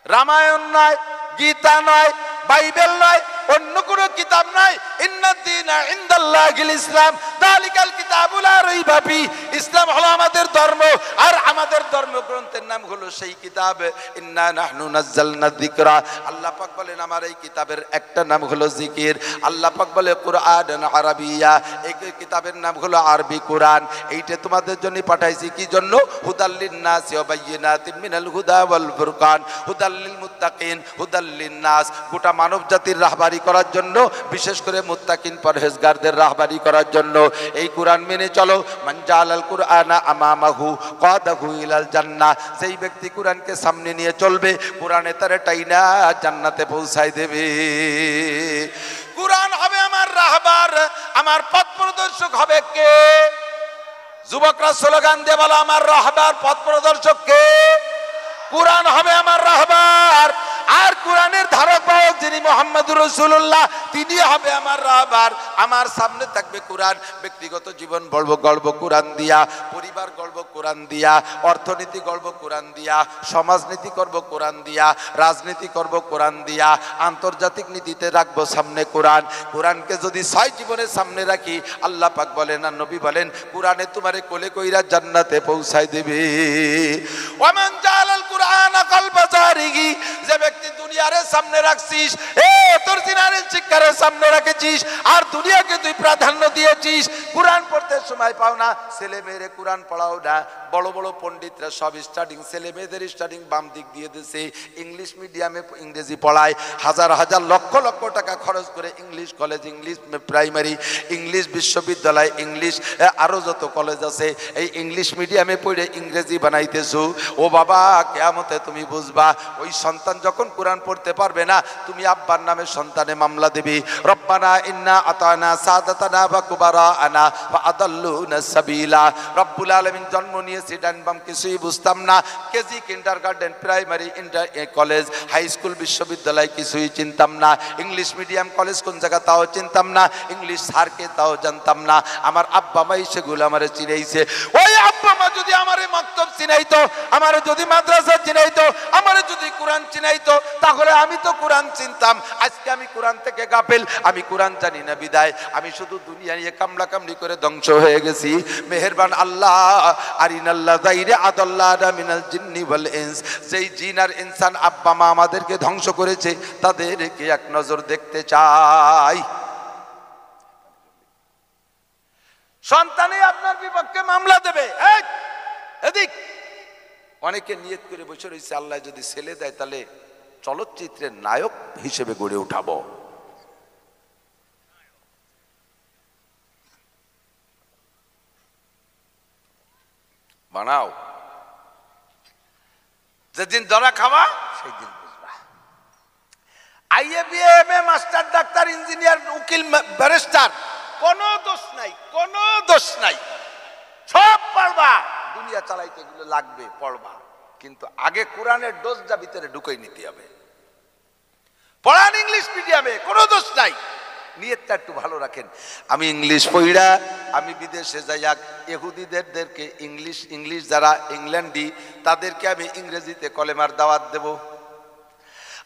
রামায়ণ নয়, গীতা নয়, বাইবেল নয়, অন্য কোন কিতাব নয়। ইন্নাদ-দীনা ইনদাল্লাহিল ইসলাম, যালিকাল কিতাবু লা রাইবা ফি। ইসলাম হলো আমাদের ধর্ম, আর আমাদের ধর্মগ্রন্থের নাম হলো সেই কিতাব। ইন্না নাহনু নাযালনা যিকরা। আল্লাহ পাক বলেন আমার এই কিতাবের একটা নাম হলো জিকির। আল্লাহ পাক বলে কুরআনান আরাবিয়্যা, এই কিতাবের নাম হলো আরবি কোরআন। এইটা তোমাদের জন্য পাঠাইছি কি জন্য? হুদাল লিন-নাস ওয়া বায়্যিনাতিন মিনাল হুদা ওয়াল ফুরকান, হুদাল লিল মুত্তাকিন, হুদাল লিন-নাস। গোটা মানব জাতির রাহবারি করার জন্য, বিশেষ করে মুত্তাকিন পরহেজগারদের রাহবারি করার জন্য এই কোরআন মেনে চলো। মান জাআলাল কুরআনা আমামাহু কাদাহু ইলাল জান্নাহ। যেই ব্যক্তি কোরআনকে সামনে নিয়ে চলবে, কোরআনে তারে টাইনা জান্নাতে পৌঁছায় দেবে। কোরআন হবে আমার রাহবার, আমার পথ প্রদর্শক হবে কে? যুবকরা স্লোগান দিয়ে বলো, আমার রাহবার পথ প্রদর্শক কে? কোরআন হবে আমার রাহবার। আর কোরআনের ধারক বাহক যিনি মুহাম্মদুর রাসূলুল্লাহ, তিনি হবে আমার রাহবার। আমার সামনে থাকবে কোরআন। ব্যক্তিগত জীবন গড়ব কোরআন দিয়া, পরিবার গড়ব কোরআন দিয়া, অর্থনীতি গড়ব কোরআন দিয়া, সমাজনীতি করব কোরআন দিয়া, রাজনীতি করব কোরআন দিয়া, আন্তর্জাতিক নীতিতে রাখবো সামনে কোরআন। কোরআনকে যদি 6 জীবনের সামনে রাখি, আল্লাহ পাক বলেন আর নবী বলেন, কোরআনে তোমারে কোলে কইরা জান্নাতে পৌঁছায় দেবে। ওয়ামান জাআলাল কুরআনা কলবা জারিহি, যে ব্যক্তি দুনিয়ারে সামনে রাখছিস, তোর জিনারের শিক্ষারে সামনে রেখেছিস, আর দুনিয়াকে তুই প্রাধান্য দিয়েছিস, কোরআন পড়তে সময় পাও না, ছেলে মেয়েরে কোরআন পড়াও না। বড় বড় পণ্ডিতরা সব স্টার্টিং, ছেলে মেয়েদের স্টার্টিং বাম দিক দিয়ে দিয়েছে। ইংলিশ মিডিয়ামে ইংরেজি পড়ায়, হাজার হাজার লক্ষ লক্ষ টাকা খরচ করে English college, English primary, English বিশ্ববিদ্যালয়, ইংলিশ আরো যত কলেজ আছে, এই ইংলিশ মিডিয়ামে পড়ে ইংরেজি বানাইতেছো। ও বাবা, কিয়ামতে তুমি বুঝবা, ওই সন্তান যখন কোরআন পড়তে পারবে না, তুমি আব্বার নামে সন্তানে মামলা দেবে। রব্বানা ইন্না আতানা সাদাতানা ওয়া কুবারানা ওয়া আদাল্লুনা সাবিলা। রব্বুল আলামিন জন্ম নিয়েছি, ডান বাম কিছুই বুঝতাম না। KG, kindergarten, primary, inter college, high school, বিশ্ববিদ্যালয় কিছুই চিনতাম না। ইংলিশ মিডিয়াম কলেজ কোন জায়গা তাও চিনতাম না। ইংলিশ স্যারকে তাও জানতাম না। আমার আব্বা মাই সেগুলো আমারে চিনাইছে। ওই আব্বা মা যদি আমারে মক্তব চিনাইতো, আমারে যদি মাদ্রাসা চিনাইতো, আমারে যদি কোরআন চিনাইতো, তাহলে আমি তো কোরআন চিনতাম। আজকে আমি কোরআন থেকে গাফেল, আমি কোরআন জানি না বিদায় আমি শুধু দুনিয়া নিয়ে কামলা কামলি করে ধ্বংস হয়ে গেছি। মেহেরবান আল্লাহ, আরিনাল্লাহ যাইরে আদাল্লাহনা মিনাল জিন্নি ওয়াল ইনস, যেই জিন আর ইনসান আব্বা মা আমাদেরকে ধ্বংস করেছে, তাদেরকে এক নজর দেখতে চাই। সন্তানে আপনার বিপক্ষে মামলা দেবে, এদিক অনেকে নিয়ত করে বসে রয়েছে, আল্লাহ যদি ছেলে দেয় তাহলে চলচ্চিত্রের নায়ক হিসেবে গড়ে উঠাবো। বানাও, যেদিন ধরা খাওয়া সেই দিন বুঝবা। আইএ, বিএ, এমএ, মাস্টার, ডাক্তার, ইঞ্জিনিয়ার, উকিল, ব্যারিস্টার, কোনো দোষ নাই, কোনো দোষ নাই, সব পড়বা। দুনিয়া চালাইতে এগুলো লাগবে, পড়বা, কিন্তু আগে কোরআনের ডোজটা ভিতরে ঢুকাই নিতে হবে। পড়ান ইংলিশ মিডিয়ামে, কোনো দোষ নাই, নিয়তটা একটু ভালো রাখেন। আমি ইংলিশ পড়া, আমি বিদেশে যাই, ইহুদিদেরকে ইংলিশ যারা ইংল্যান্ডি, তাদেরকে আমি ইংরেজিতে কলেমার দাওয়াত দেব।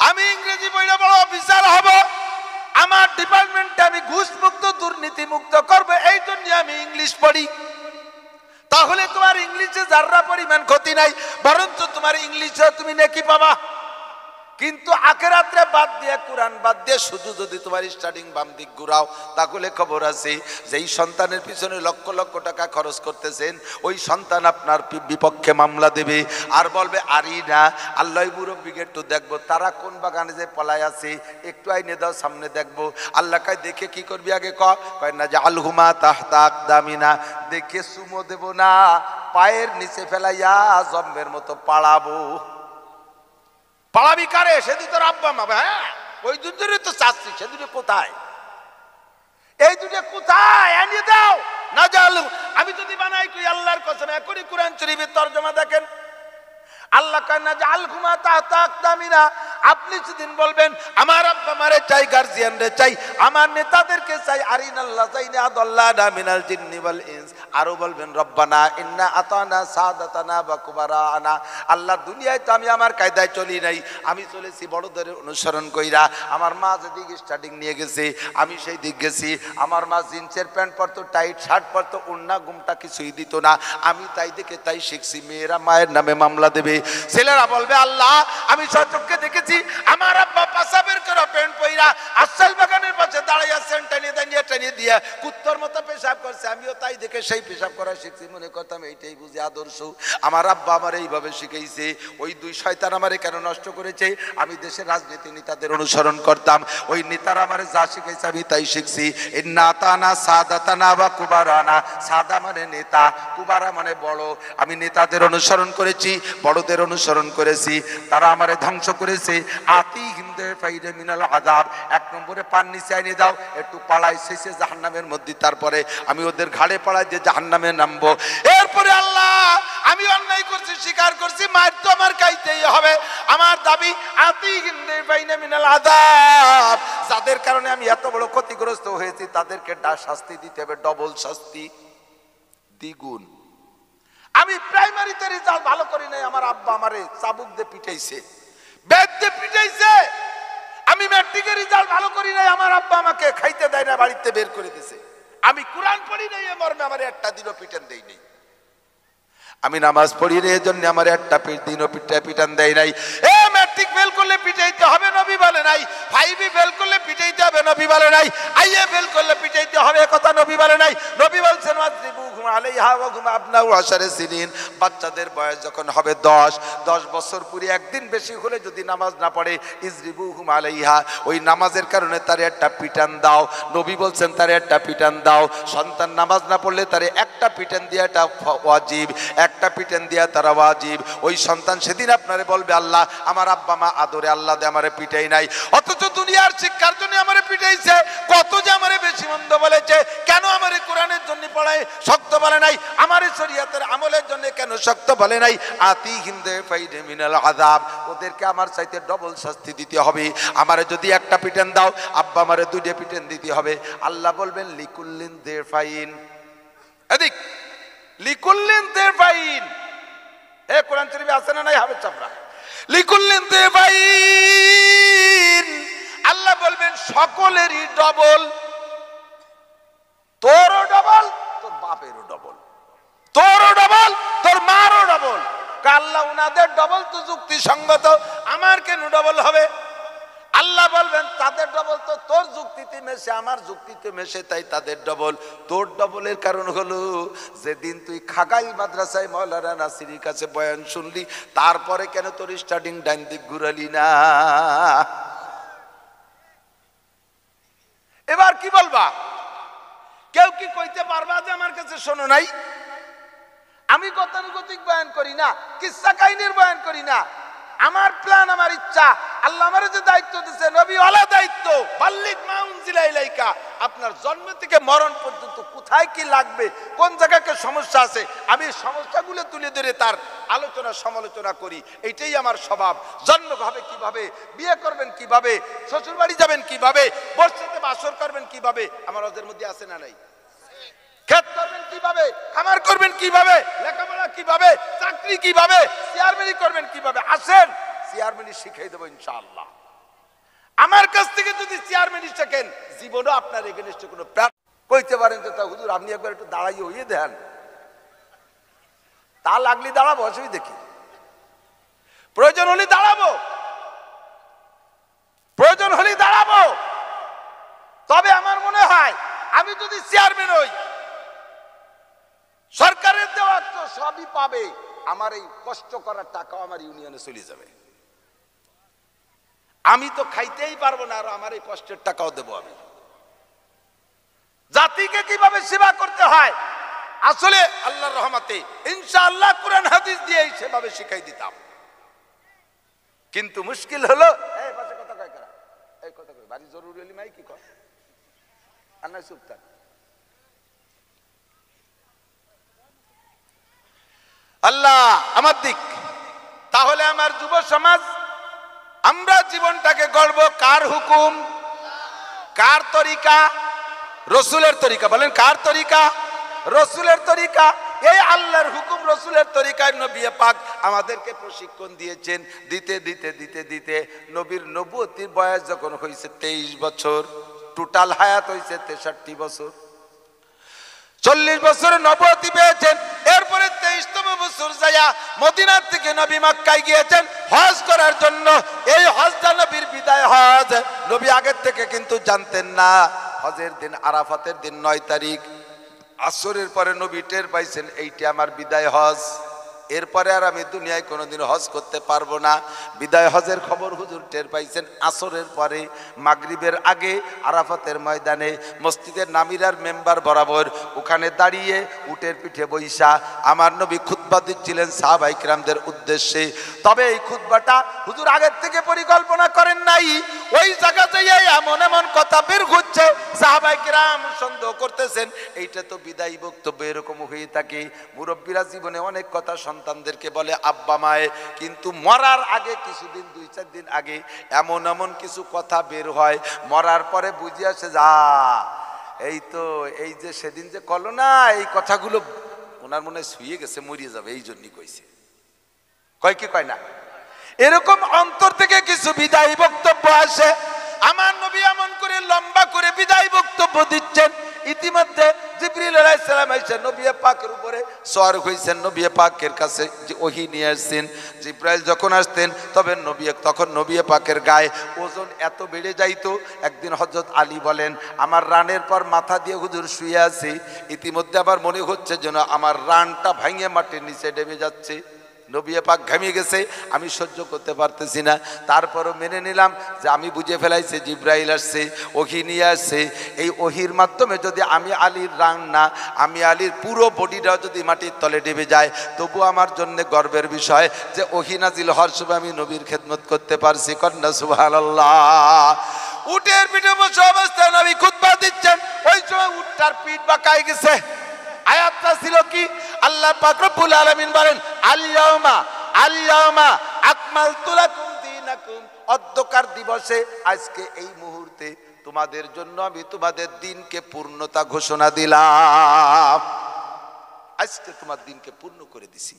আমি ইংরেজি পড়া বড় অফিসার হব, আমার ডিপার্টমেন্টে আমি ঘুষ মুক্ত, দুর্নীতি মুক্ত করবো, এই জন্য আমি ইংলিশ পড়ি। তাহলে তোমার ইংলিশে যারা পরিমাণ ক্ষতি নাই, বরঞ্চ তোমার ইংলিশে তুমি নেকি পাবা। কিন্তু আখিরাতে বাদ দিয়ে, কোরআন বাদ দিয়ে শুধু যদি তোমার স্টার্টিং বাম দিক ঘুরাও, তাহলে খবর আছে যেই সন্তানের পিছনে লক্ষ লক্ষ টাকা খরচ করতেছেন, ওই সন্তান আপনার বিপক্ষে মামলা দেবে আর বলবে, আরি না আল্লাহ মুরব্বিকে একটু দেখবো, তারা কোন বাগানে যে পলায় আছে, একটু আইনে দাও, সামনে দেখবো। আল্লাহ কয়, দেখে কি করবি আগে কয় না যে আলহুমা তাহতা আকদামিনা, দেখে সুমো দেব না, পায়ের নিচে ফেলাইয়া জম্মের মতো পাড়াবো। পাড়াবি কারে? সেদিন তোর আব্বা মা। হ্যাঁ, ওই দুজনে তো চাচ্ছি, সেদিনে কোথায়? এই দুটো কোথায় এনে দাও না জাল। আমি যদি বানাই কই আল্লাহর কসম, এখনই কোরআন শরীফের তরজমা দেখেন। আল্লাহ কান্না জাল ঘুমা তাকদামিনা। আপনি সেদিন বলবেন আমার আব্বা মারে চাই, গার্জিয়ান রে চাই, আমার নেতাদেরকে চাই, আরিনাল্লাহ যাইনা আদাল্লানা মিনাল জিন্নি ওয়াল ইনস। আরো বলবেন রব্বানা ইন্না আতানা সাদাতানা ওয়া কুবারানা। আল্লাহ দুনিয়ায় তো আমি আমার কায়দায় চলি নাই, আমি চলেছি বড়দের অনুসরণ কইরা। আমার মা যেদিক স্টার্টিং নিয়ে গেছে আমি সেই দিক গেছি। আমার মা জিন্সের প্যান্ট পরতো, টাইট শার্ট পরতো, ওড়না গুমটা কিছুই দিত না, আমি তাই দেখে তাই শিখছি। মেয়েরা মায়ের নামে মামলা দেবে, ছেলেরা বলবে আল্লাহ আমি সচক্ষে দেখেছি আমার আব্বা পাশাবের করে প্যান্ট পইরা আসাল বাগানের পাশে দাঁড়াইয়া টেনে দিয়ে কুত্তর মতো পেশাব করছে, আমিও তাই দেখে সেই পেশাব করা শিখছি। মনে করতাম এইটাই বুঝি আদর্শ, আমার আব্বা আমার এইভাবে শিখাইছে। ওই দুই শয়তান আমারে কেন নষ্ট করেছে? আমি দেশের রাজনীতি নেতাদের অনুসরণ করতাম, ওই নেতারা আমারে যা শিখাইছে আমি তাই শিখছি। নাতানা সাদাতানা বা কুবারানা। সাদা মানে নেতা, কুবারা মানে বড়। আমি নেতাদের অনুসরণ করেছি, বড়দের অনুসরণ করেছি, তারা আমারে ধ্বংস করেছে। আতি হিন্দে ফাইরে মিনাল আযাব। এক নম্বরে পান নিচে আইনে দাও, একটু পাড়াই শেষে জাহান্নামের মধ্যে, তারপরে আমি ওদের ঘাড়ে পাড়াই দিয়ে জাহান্নামে নামবো। এরপরে আল্লাহ আমি অন্যায় করছি, স্বীকার করছি, মার তো আমার খাইতেই হবে। আমার দাবি আতি হিন্দে ফাইরে মিনাল আযাব। যাদের কারণে আমি এত বড় ক্ষতিগ্রস্ত হয়েছি তাদেরকে শাস্তি দিতে হবে, ডবল শাস্তি, দ্বিগুণ। আমি প্রাইমারিতে রেজাল্ট ভালো করি নাই, আমার আব্বা আমারে চাবুক দিয়ে পিটাইছে, বেত দিয়ে পিটাইছে। আমি ম্যাট্রিকের রেজাল্ট ভালো করি নাই, আমার আব্বা আমাকে খাইতে দেয় না, বাড়িতে বের করে দিয়েছে। আমি কোরআন পড়ি নাই, এ মর্মে আমার একটা দিনও পিটান দেই নাই। আমি নামাজ পড়ি না, এজন্য আমার একটা দিনও পিটান দেয় নাই। এ ম্যাট্রিক ফেল করলে পিটাইতে হবে নবী বলে নাই, 5 ফেল করলে পিটাইতে হবে নবী বলে নাই, আইএ ফেল করলে পিটাইতে হবে কথা নবী বলে নাই। নবী বলছেন ওয়াজরিবুহুম আলাইহা ওয়া হুম আবনাউ আশারে সিনিন। বাচ্চাদের বয়স যখন হবে 10 বছর পুরি, একদিন বেশি হলে যদি নামাজ না পড়ে, ইজরিবুহুম আলাইহা, ওই নামাজের কারণে তারে একটা পিটান দাও। নবী বলছেন তারে একটা পিটান দাও। সন্তান নামাজ না পড়লে তারে একটা পিটান দিয়া, এটা ওয়াজিব, একটা পিটান দিয়া তারা ওয়াজিব। ওই সন্তান সেদিন আপনারে বলবে আল্লাহ আমার আব্বা মা আদরে আল্লাহ দে আমারে পিটাই নাই, অথচ দুনিয়ার শিক্ষার জন্য আমারে পিটাইছে। কত যে আমারে বেশি মন্দ বলেছে, কেন আমারে কোরআনের জন্য পড়ায় শক্ত বলে নাই, আমারে শরীয়তের আমলের জন্য কেন শক্ত বলে নাই। আতি হিন্দে ফাইদে মিনাল আযাব। ওদেরকে আমার চাইতে ডবল শাস্তি দিতে হবে। আমারে যদি একটা পিটান দাও, আব্বা আমারে 2টা পিটান দিতে হবে। আল্লাহ বলবেন লিকুল্লিন দেরফাইন। এদিক লিকুল্লিন দেরফাইন। এ কোরআন শরীফে আছে না নাই? হাফেজ চাপড়া লিকুল্লিন দেরফাইন। আল্লাহ বলবেন সকলেরই ডবল। তোরও ডবল, তোর বাপেরও ডবল, তোরও ডবল, তোর মারও ডবল। আল্লাহ উনাদের ডবল তো যুক্তিসঙ্গত, আমার কেন ডবল হবে? আল্লাহ বলবেন তাদের ডবল তো তোর যুক্তিতে মেশে, আমার যুক্তিতে মেশে, তাই তাদের ডবল। তোর ডবলের কারণ হলো যেদিন তুই খাগাই মাদ্রাসায় মাওলানা নাসিরির কাছে বয়ান শুনলি, তারপরে কেন তোর স্টার্টিং ডাইন দিক ঘুরালি না? এবার কি বলবা? কেউ কি কইতে পারবা যে আমার কাছে শোনো নাই? আমি গতানুগতিক বয়ান করি না, কিসসা কাহিনীর বয়ান করি না। আমার প্ল্যান, আমার ইচ্ছা, আল্লাহ আমারে যে দায়িত্ব দিয়েছে, নবী ওয়ালা দায়িত্ব, বাল্লিগ মা উনজিলা ইলাইকা, আপনার জন্ম থেকে মরণ পর্যন্ত কোথায় কি লাগবে, কোন জায়গায় সমস্যা আছে, আমি সমস্যাগুলো তুলে ধরে তার আলোচনা সমালোচনা করি। এইটাই আমার স্বভাব। জন্ম হবে কিভাবে, বিয়ে করবেন কিভাবে, শ্বশুর বাড়ি যাবেন কিভাবে, বর্ষাতে বাসর করবেন কিভাবে, আমার ওদের মধ্যে আছে না নাই? খেত করবেন কিভাবে, খামার করবেন কিভাবে, লেখাপড়া কিভাবে, চাকরি কিভাবে, চেয়ারম্যানি করবেন কিভাবে, আসেন চেয়ারম্যানি শিখাই দেবো ইনশাআল্লাহ। আমার কাছ থেকে যদি চেয়ারম্যানি শেখেন, জীবনও আপনার এগেনস্টে কোনো কইতে পারেন যে তা হুজুর আপনি একবার একটু দাঁড়াইয়ে হইয়ে দেন, তা লাগলে দাঁড়াবো, অসুবিধা দেখি, প্রয়োজন হলে দাঁড়াবো, প্রয়োজন হলে দাঁড়াবো। তবে আমার মনে হয় আমি যদি চেয়ারম্যান হই, সরকারের দেওয়া তো সবই পাবে, আমার এই কষ্ট করার টাকাও আমার ইউনিয়নে চলে যাবে। আমি তো খাইতেই পারবো না, আর আমার এই কষ্টের টাকাও দেবো আমি। জাতিকে কিভাবে সেবা করতে হয় আসলে আল্লাহর রহমতে ইনশাআল্লাহ কোরআন হাদিস দিয়ে সেভাবে শিখাই দিতাম। কিন্তু মুশকিল হলো, এই পাশে কথা কয় কারা, এই কথা কই বাড়ি জরুরি হলি মাই কি কয়, আর না চুপ থাক। আল্লাহ আমার দিক। তাহলে আমার যুব সমাজ, আমরা জীবনটাকে গড়ব কার হুকুম, কার তরিকা? রসুলের তরিকা। বলেন কার তরিকা? রসুলের তরিকা। এই আল্লাহর হুকুম রসুলের তরিকায় নবী পাক আমাদেরকে প্রশিক্ষণ দিয়েছেন। দিতে দিতে দিতে দিতে নবীর নবুয়তির বয়স যখন হয়েছে 23 বছর, টোটাল হায়াত হয়েছে 63 বছর। 40 বছর নবুয়তি পেয়েছেন। এরপরে 23তম বছর যায়া মদিনার থেকে নবী মক্কায় গিয়েছেন হজ করার জন্য। এই হজটা নবীর বিদায় হজ। নবী আগের থেকে কিন্তু জানতেন না। হজের দিন, আরাফাতের দিন 9 তারিখ আসরের পরে নবী টের পাইছেন এইটা আমার বিদায় হজ। এরপরে আর আমি দুনিয়ায় কোনোদিন হজ করতে পারবো না। বিদায় হজের খবর হুজুর টের পাইছেন আসরের পরে, মাগরিবের আগে আরাফাতের ময়দানে মসজিদের নামিরার মেম্বার বরাবর ওখানে দাঁড়িয়ে উটের পিঠে বৈশা আমার নবী খুতবা দিচ্ছিলেন সাহাবায়ে কিরামদের উদ্দেশ্যে। তবে এই খুতবাটা হুজুর আগের থেকে পরিকল্পনা করেন নাই। ওই জায়গাতে এমন এমন কথা বের হচ্ছে, সাহাবায়ে কিরাম সন্দেহ করতেছেন এইটা তো বিদায়ী বক্তব্য। এরকম হয়ে থাকে, মুরব্বীরা জীবনে অনেক কথা সন্তানদেরকে বলে আব্বা মায়ে, কিন্তু মরার আগে কিছুদিন 2-4 দিন আগে এমন এমন কিছু কথা বের হয়, মরার পরে বুঝে আসে যা এই তো এই যে সেদিন যে কল না, এই কথাগুলো ওনার মনে শুয়ে গেছে, মরিয়ে যাবে, এই জন্যই কইছে। কয় কি কয় না? এরকম অন্তর থেকে কিছু বিদায়ী বক্তব্য আসে। আমার নবী এমন করে লম্বা করে বিদায়ী বক্তব্য দিচ্ছেন। ইতিমধ্যে জিবরিল আলাইহিস সালাম এসে নবী পাকের উপরে সওয়ার হইছেন, নবী পাকের কাছে যে ওহী নিয়ে আসছেন। জিবরাইল যখন আসতেন তখন নবী পাকের গায়ে ওজন এত বেড়ে যাইতো। একদিন হযরত আলী বলেন, আমার রানের পর মাথা দিয়ে হুজুর শুয়ে আছি, ইতিমধ্যে আবার মনে হচ্ছে যেন আমার রানটা ভাঙে মাটির নিচে ডেবে যাচ্ছে। নবী পাক ঘামিয়ে গেছে, আমি সহ্য করতে পারতেছি না। তারপরও মেনে নিলাম যে আমি বুঝে ফেলাইছি জিবরাইল আসছে, ওহী নিয়ে আসছে। এই ওহীর মাধ্যমে যদি আমি আলীর রান না, আমি আলীর পুরো বডিটাও যদি মাটির তলে ডেবে যায়, তবু আমার জন্য গর্বের বিষয় যে ওহী নাজিল হওয়ার সময় আমি নবীর খেদমত করতে পারছি। কন্যা সুবহানাল্লাহ। উটের পিঠে বসে অবস্থায় নবী খুতবা দিচ্ছেন। ওই সময় উটটার পিঠ বাঁকায় গেছে। আয়াতটা ছিল কি? আল্লাহ পাক রব্বুল আলামিন বলেন, আল-ইয়াওমা আকমালতু লাকুম দীনাকুম। অধ্যকার দিবসে, আজকে এই মুহূর্তে তোমাদের জন্য আমি তোমাদের দিনকে পূর্ণতা ঘোষণা দিলাম। আজকে তোমার দিনকে পূর্ণ করে দিছি।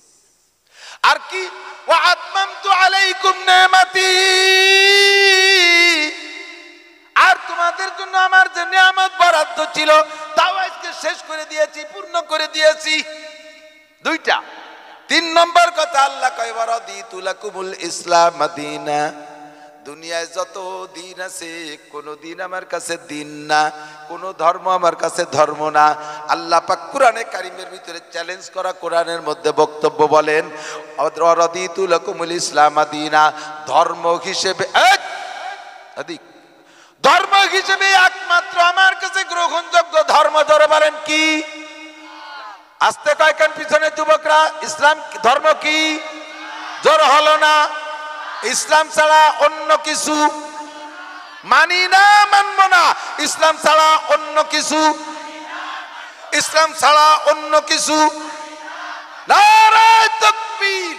আর কি? ওয়া আতমামতু আলাইকুম নি'মাতি। আর তোমাদের জন্য আমার যে নিয়ামত বরাদ্দ ছিল তাও আজকে শেষ করে দিয়েছি, পূর্ণ করে দিয়েছি। দুইটা। 3 নম্বর কথা আল্লাহ কয়, ওয়ারাদিতু লাকুমুল ইসলাম দীনা। দুনিয়ায় যত দিন আছে কোন দিন আমার কাছে দিন না, কোন ধর্ম আমার কাছে ধর্ম না। আল্লাহ পাক কোরআনে কারিমের ভিতরে চ্যালেঞ্জ করা কোরআনের মধ্যে বক্তব্য বলেন, ওয়ারাদিতু লাকুমুল ইসলাম দীনা। ধর্ম হিসেবে ধর্ম হিসেবে একমাত্র আমার কাছে গ্রহণযোগ্য ধর্ম ধরে বলেন কি? আস্তে কয়েকজন পিছনে যুবকরা, ইসলাম ধর্ম কি? জোর হলো না। ইসলাম ছাড়া অন্য কিছু মানি না, মানব না। ইসলাম ছাড়া অন্য কিছু, ইসলাম ছাড়া অন্য কিছু। নারায়ে তাকবীর।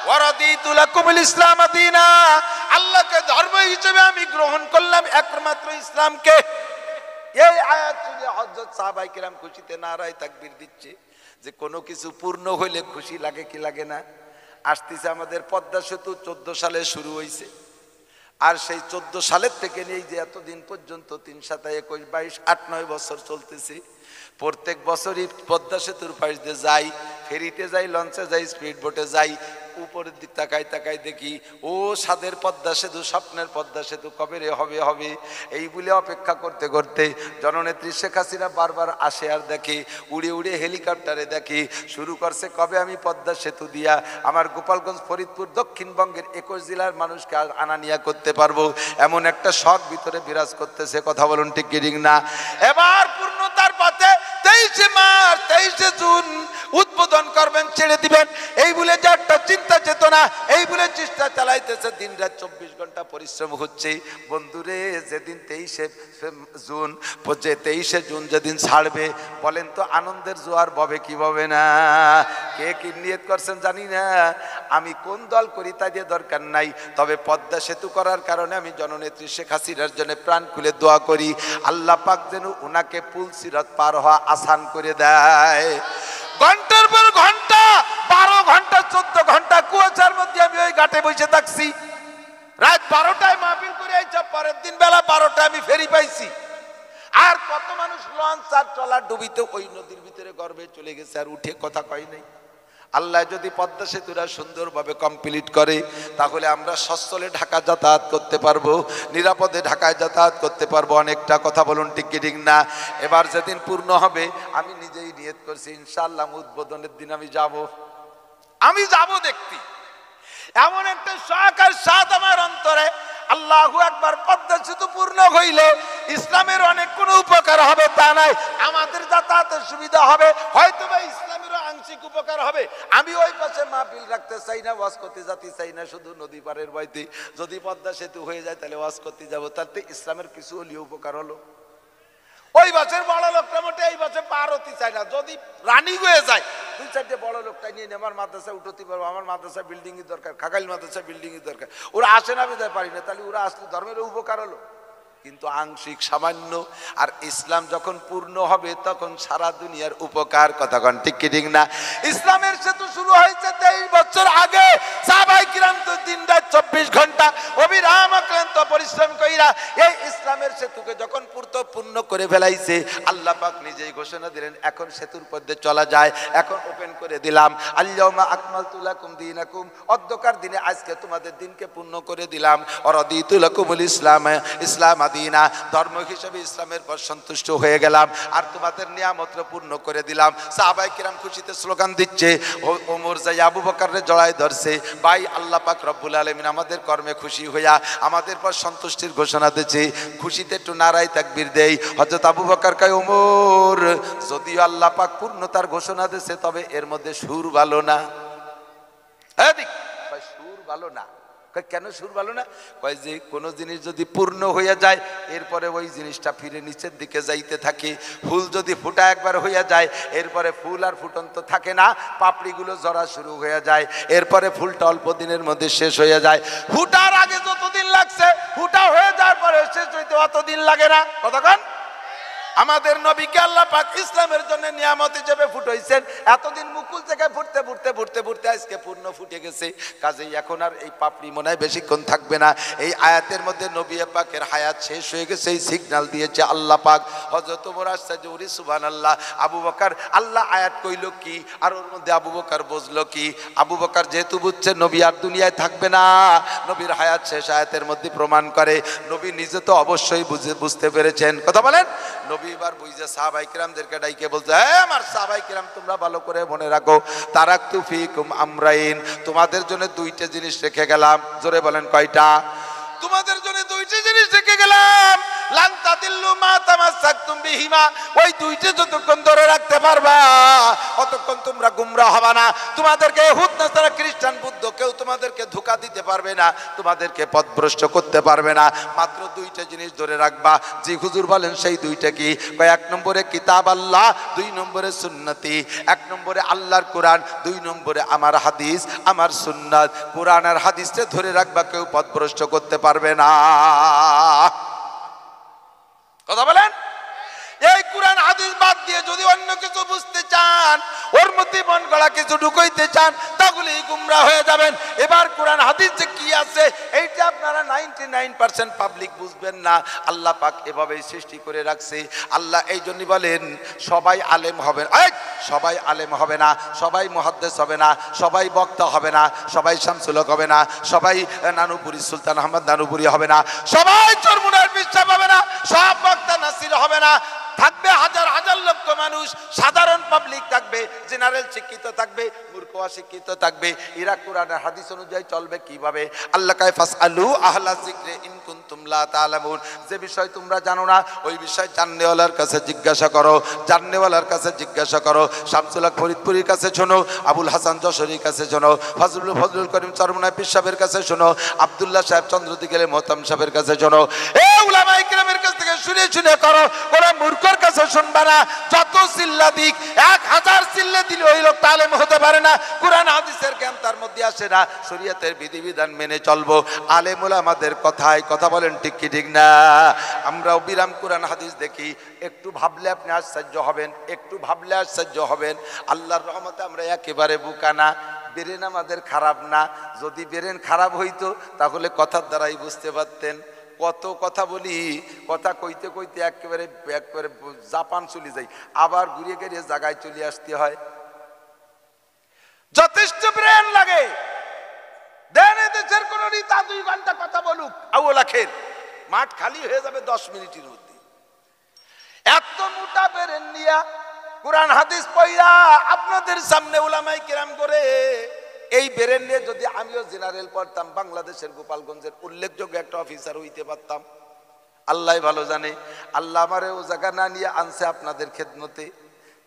ওয়ারাদিতু লাকুমুল ইসলাম দীনা। আল্লাহকে ধর্ম হিসেবে আমি গ্রহণ করলাম একমাত্র ইসলামকে। এই আয়াত শুনে হযরত সাহাবায়ে কিরাম খুশিতে নারায়ে তাকবীর দিচ্ছে যে কোনো কিছু পূর্ণ হইলে খুশি লাগে কি লাগে না? আসতেছে আমাদের পদ্মা সেতু 14 সালে শুরু হয়েছে, আর সেই 14 সালের থেকে নিয়ে যে এতদিন পর্যন্ত 3, 7, 21, 22, 8, 9 বছর চলতেছে। প্রত্যেক বছরই পদ্মা সেতুর পাশ দিয়ে যাই, ফেরিতে যাই, লঞ্চে যাই, স্পিড বোটে যাই, উপরের দিক তাকাই তাকাই দেখি ও সাদের পদ্মা সেতু, স্বপ্নের পদ্মা সেতু কবে রে হবে এই বলে অপেক্ষা করতে করতে জননেত্রী শেখ হাসিনা বারবার আসে আর দেখে, উড়ে উড়ে হেলিকপ্টারে দেখে শুরু করছে কবে আমি পদ্মা সেতু দিয়া আমার গোপালগঞ্জ, ফরিদপুর, দক্ষিণবঙ্গের 21 জেলার মানুষকে আনানিয়া করতে পারবো, এমন একটা শখ ভিতরে বিরাজ করতেছে। কথা বলুন ঠিক কি ঠিক না? এবার পূর্ণতার পথে 23 মার্চ, 23 জুন উদ্বোধন করবেন, ছেড়ে দিবেন, এই বলে যে একটা চিন্তা চেতনা, এই বলে চেষ্টা চালাইতেছে, দিন রাত 24 ঘন্টা পরিশ্রম হচ্ছে। বন্ধুরে, যেদিন 23শে জুন, যে 23শে জুন যেদিন ছাড়বে, বলেন তো আনন্দের জোয়ার ববে কি ববে না? কে কি নিয়ত করছেন জানি না, আমি কোন দল করি তাই দিয়ে দরকার নাই, তবে পদ্মা সেতু করার কারণে আমি জননেত্রী শেখ হাসিনার জন্য প্রাণ খুলে দোয়া করি, আল্লাহ পাক যেন উনাকে পুল সিরাত পার হওয়া আসান করে দেয়। ঘন্টার পর ঘন্টা, 12 ঘন্টা 14 ঘন্টা কুয়াশার মধ্যে আমি ওই ঘাটে বসে থাকছি। রাত 12টায় মাহফিল করে আইছা, পরের দিন বেলা 12টায় আমি ফেরি পাইছি। আর কত মানুষ লঞ্চ আর ট্রলার ডুবিতে ওই নদীর ভিতরে গর্বে চলে গেছে, আর উঠে কথা কয় নাই। আল্লাহ যদি পদ্মা সেতুটা সুন্দরভাবে কমপ্লিট করে, তাহলে আমরা সচ্ছলে ঢাকা যাতায়াত করতে পারবো, নিরাপদে ঢাকায় যাতায়াত করতে পারবো। অনেকটা কথা বলুন, ঠিক কি ঠিক না? এবার যেদিন পূর্ণ হবে, আমি নিজেই নিয়ত করছি ইনশাআল্লাহ উদ্বোধনের দিন আমি যাব দেখতে। এমন একটা শখ আর সাথ আমার অন্তরে, আল্লাহু আকবার। পদ্মা সেতু পূর্ণ হইলে ইসলামের অনেক কোনো উপকার হবে তা নাই, আমাদের যাতায়াতের সুবিধা হবে, হয়তো বা ইসলামেরও আংশিক উপকার হবে। আমি ওই পাশে মাহফিল রাখতে চাই না, ওয়াজ করতে যেতে চাই না, শুধু নদী পারের বাড়িতে। যদি পদ্মা সেতু হয়ে যায় তাহলে ওয়াজ করতে যাবো, তাতে ইসলামের কিছু হলেও উপকার হলো। ওই বাসের বড় লোকটা মোটে এই বাসে পার হতে চায় না, যদি রানিং হয়ে যায় 2-4টে বড় লোকটা নিয়ে আমার মাদ্রাসা উঠতে পারবো, আমার মাদ্রাসা বিল্ডিং এর দরকার, খাগাইল মাদ্রাসা বিল্ডিং এর দরকার। ওরা আসে না, বেজায় পারি না, তাহলে ওরা আসলে ধর্মের উপকার হলো, কিন্তু আংশিক সামান্য। আর ইসলাম যখন পূর্ণ হবে তখন সারা দুনিয়ার উপকার। কথাগণ ঠিক কি ঠিক না? ইসলামের সেতু শুরু হয়েছে 23 বছর আগে। সাহাবায়ে কিরাম তো দিন রাত 24 ঘন্টা অবিরাম অক্লান্ত পরিশ্রম কইরা এই ইসলামের সেতুকে যখন পূর্ণ করে ফেলাইছে, আল্লাহ পাক নিজেই ঘোষণা দিলেন, এখন সেতুর পথে চলা যায়, এখন ওপেন করে দিলাম। আল-ইয়াউমা আকমালতু লাকুম দীনাকুম, অদ্যকার দিনে আজকে তোমাদের দিনকে পূর্ণ করে দিলাম। ওয়ারাদিতু লাকুমুল ইসলাম, ইসলাম আদিনা, ধর্ম হিসেবে ইসলামের পর সন্তুষ্ট হয়ে গেলাম, আর তোমাদের নিয়ামত পূর্ণ করে দিলাম। সাহাবায়ে কিরাম খুশিতে স্লোগান দিচ্ছে, ওমর যাই আবু বকরের জড়ায় ধরছে, ভাই আল্লাহ পাক রব্বুল আলামিন আমাদের কর্মে খুশি হইয়া আমাদের পর সন্তুষ্টির ঘোষণা দিচ্ছে। খুশিতে একটু নারাই তাকবীর দেই। হযরত আবু বকর কয়, ওমর যদিও আল্লাহ পাক পূর্ণতার ঘোষণা দিচ্ছে, তবে এর মধ্যে সুর ভালো না। সুর ভালো না। কেন সুর ভালো না? কয় যে কোনো জিনিস যদি পূর্ণ হইয়া যায়, এরপরে ওই জিনিসটা ফিরে নিচের দিকে যাইতে থাকে। ফুল যদি ফুটা একবার হইয়া যায়, এরপরে ফুল আর ফুটন্ত থাকে না, পাপড়িগুলো ঝরা শুরু হয়ে যায়, এরপরে ফুলটা অল্প দিনের মধ্যে শেষ হয়ে যায়। ফুটার আগে যতদিন লাগছে, ফুটা হয়ে যাওয়ার পরে শেষ হইতে অতদিন লাগে না। কতক্ষণ? আমাদের নবীকে আল্লাহ পাক ইসলামের জন্য নিয়ামত হিসেবে ফুটাইছেন, এতদিন মুকুল থেকে ফুটতে ফুটতে ফুটতে ফুটতে আজকে পূর্ণ ফুটে গেছে। কাজেই এখন আর এই পাপড়ি মনে হয় বেশিক্ষণ থাকবে না। এই আয়াতের মধ্যে নবী পাকের হায়াত শেষ হয়ে গেছে, এই সিগন্যাল দিয়েছে আল্লাহ পাক। হযরত ওমর আসছে ওরে সুবহানাল্লাহ, আবু বকর আল্লাহ আয়াত কইল কি, আর ওর মধ্যে আবু বকর বুঝলো কি? আবু বকর যেহেতু বুঝছে নবী আর দুনিয়ায় থাকবে না, নবীর হায়াত শেষ, আয়াতের মধ্যে প্রমাণ করে। নবী নিজে তো অবশ্যই বুঝতে পেরেছেন। কথা বলেন। নবী এবার বুঝে সাহাবায়ে কিরামদেরকে ডাইকে বলছে, আমার সাহাবায়ে কিরাম তোমরা ভালো করে মনে রাখো, তারাকতু ফিকুম আমরাইন, তোমাদের জন্য 2টা জিনিস রেখে গেলাম। জোরে বলেন কয়টা? তোমাদের জন্য 2টা জিনিস রেখে গেলাম। লান তাদিল্লু মা তামাসসাকতুম বিহিমা, ওই 2টা যতক্ষণ ধরে রাখতে পারবা ততক্ষণ তোমরা গোমরা হবে না। তোমাদেরকে ইহুদ নাসারা খ্রিস্টান বুদ্ধ কেউ তোমাদেরকে ধোঁকা দিতে পারবে না, তোমাদেরকে পথভ্রষ্ট করতে পারবে না। মাত্র 2টা জিনিস ধরে রাখবা। জি হুজুর বলেন সেই 2টা কি? 1 নম্বরে কিতাব আল্লাহ, 2 নম্বরে সুন্নতি। 1 নম্বরে আল্লাহর কোরআন, 2 নম্বরে আমার হাদিস, আমার সুন্নাত। কোরআন আর হাদিসকে ধরে রাখবা, কেউ পথভ্রষ্ট করতে পারবে না। কথা বলেন। এই কোরআন হাদিস বাদ দিয়ে যদি অন্য কিছু বুঝতে চান, ওর মধ্যে মন গড়া কিছু ঢুকাইতে চান, তাহলেই গুমরাহ হয়ে যাবেন। এবার কোরআন হাদিস যে কি আছে, এইটা আপনারা 99% পাবলিক বুঝবেন না। আল্লাহ পাক এভাবেই সৃষ্টি করে রাখছে। আল্লাহ এই জন্যই বলেন সবাই আলেম হবে না, সবাই আলেম হবে না, সবাই মুহাদ্দিস হবে না, সবাই বক্তা হবে না, সবাই শামসুল হক হবে না, সবাই নানুপুরি সুলতান আহমদ নানুপুরি হবে না, সবাই চরমুনার বিশ্বাস হবে না, সব বক্তা নাসির হবে না। থাকবে হাজার হাজার লক্ষ মানুষ, সাধারণ পাবলিক থাকবে থাকবে, জেনারেল শিক্ষিত থাকবে, মূর্খ অশিক্ষিত থাকবে। এরা কোরআনের হাদিস অনুযায়ী চলবে কিভাবে? আল্লাহ কয় ফাসআলু আহলা যিকরি ইন কুনতুম লা তা'লামুন। যে বিষয় তোমরা জানো না ওই বিষয় জাননেওয়ালার কাছে জিজ্ঞাসা করো, জাননেওয়ালার কাছে জিজ্ঞাসা করো। শামসুল হক ফরিদপুরীর কাছে শোনো, আবুল হাসান যশোরীর কাছে শোনো, ফজলুল করিম চরমনায় পীর সাহেবের কাছে শোনো, আব্দুল্লাহ সাহেব চন্দ্রদিগের মোহতাম সাহেবের কাছে শোনো। এই উলামায়ে কেরামের কাছ থেকে শুনে শুনে করো, কোন মূর্খর কাছে শুনবা না। যত চিল্লা দিক, 1000 চিল্লা দিলে ওই লোক আলেম হতে পারে না। কুরআন হাদিসের জ্ঞান তার মধ্যে আসে না। শরীয়তের বিধিবিধান মেনে চলবো আলেম ওলামাদের কথায়। কথা বলেন ঠিক কি ঠিক না? আমরাও বিরাম কোরআন হাদিস দেখি, একটু ভাবলে আপনি আশ্চর্য হবেন, একটু ভাবলে আশ্চর্য হবেন। আল্লাহর রহমতে আমরা একেবারে বোকা না, ব্রেন আমাদের খারাপ না। যদি ব্রেন খারাপ হইতো তাহলে কথার দ্বারাই বুঝতে পারতেন। কত কথা বলি, কথা কইতে কইতে একেবারে জাপান চলে যাই, আবার ঘুরিয়ে গিয়ে জায়গায় চলে আসতে হয়। যথেষ্ট ব্রেন লাগে। দেন দেশের কোন নেতা 2 ঘন্টা কথা বলুক, আউল আখের মাঠ খালি হয়ে যাবে 10 মিনিটের মধ্যে। এত মোটা ব্রেন নিয়া কোরআন হাদিস পড়া আপনাদের সামনে উলামায়ে কেরাম করে, এই ব্রেন নিয়ে যদি আমিও জেনারেল পড়তাম, বাংলাদেশের গোপালগঞ্জের উল্লেখযোগ্য একটা অফিসার হইতে পারতাম। আল্লাহ ভালো জানে। আল্লাহ আমারে ও জায়গা না নিয়ে আনছে আপনাদের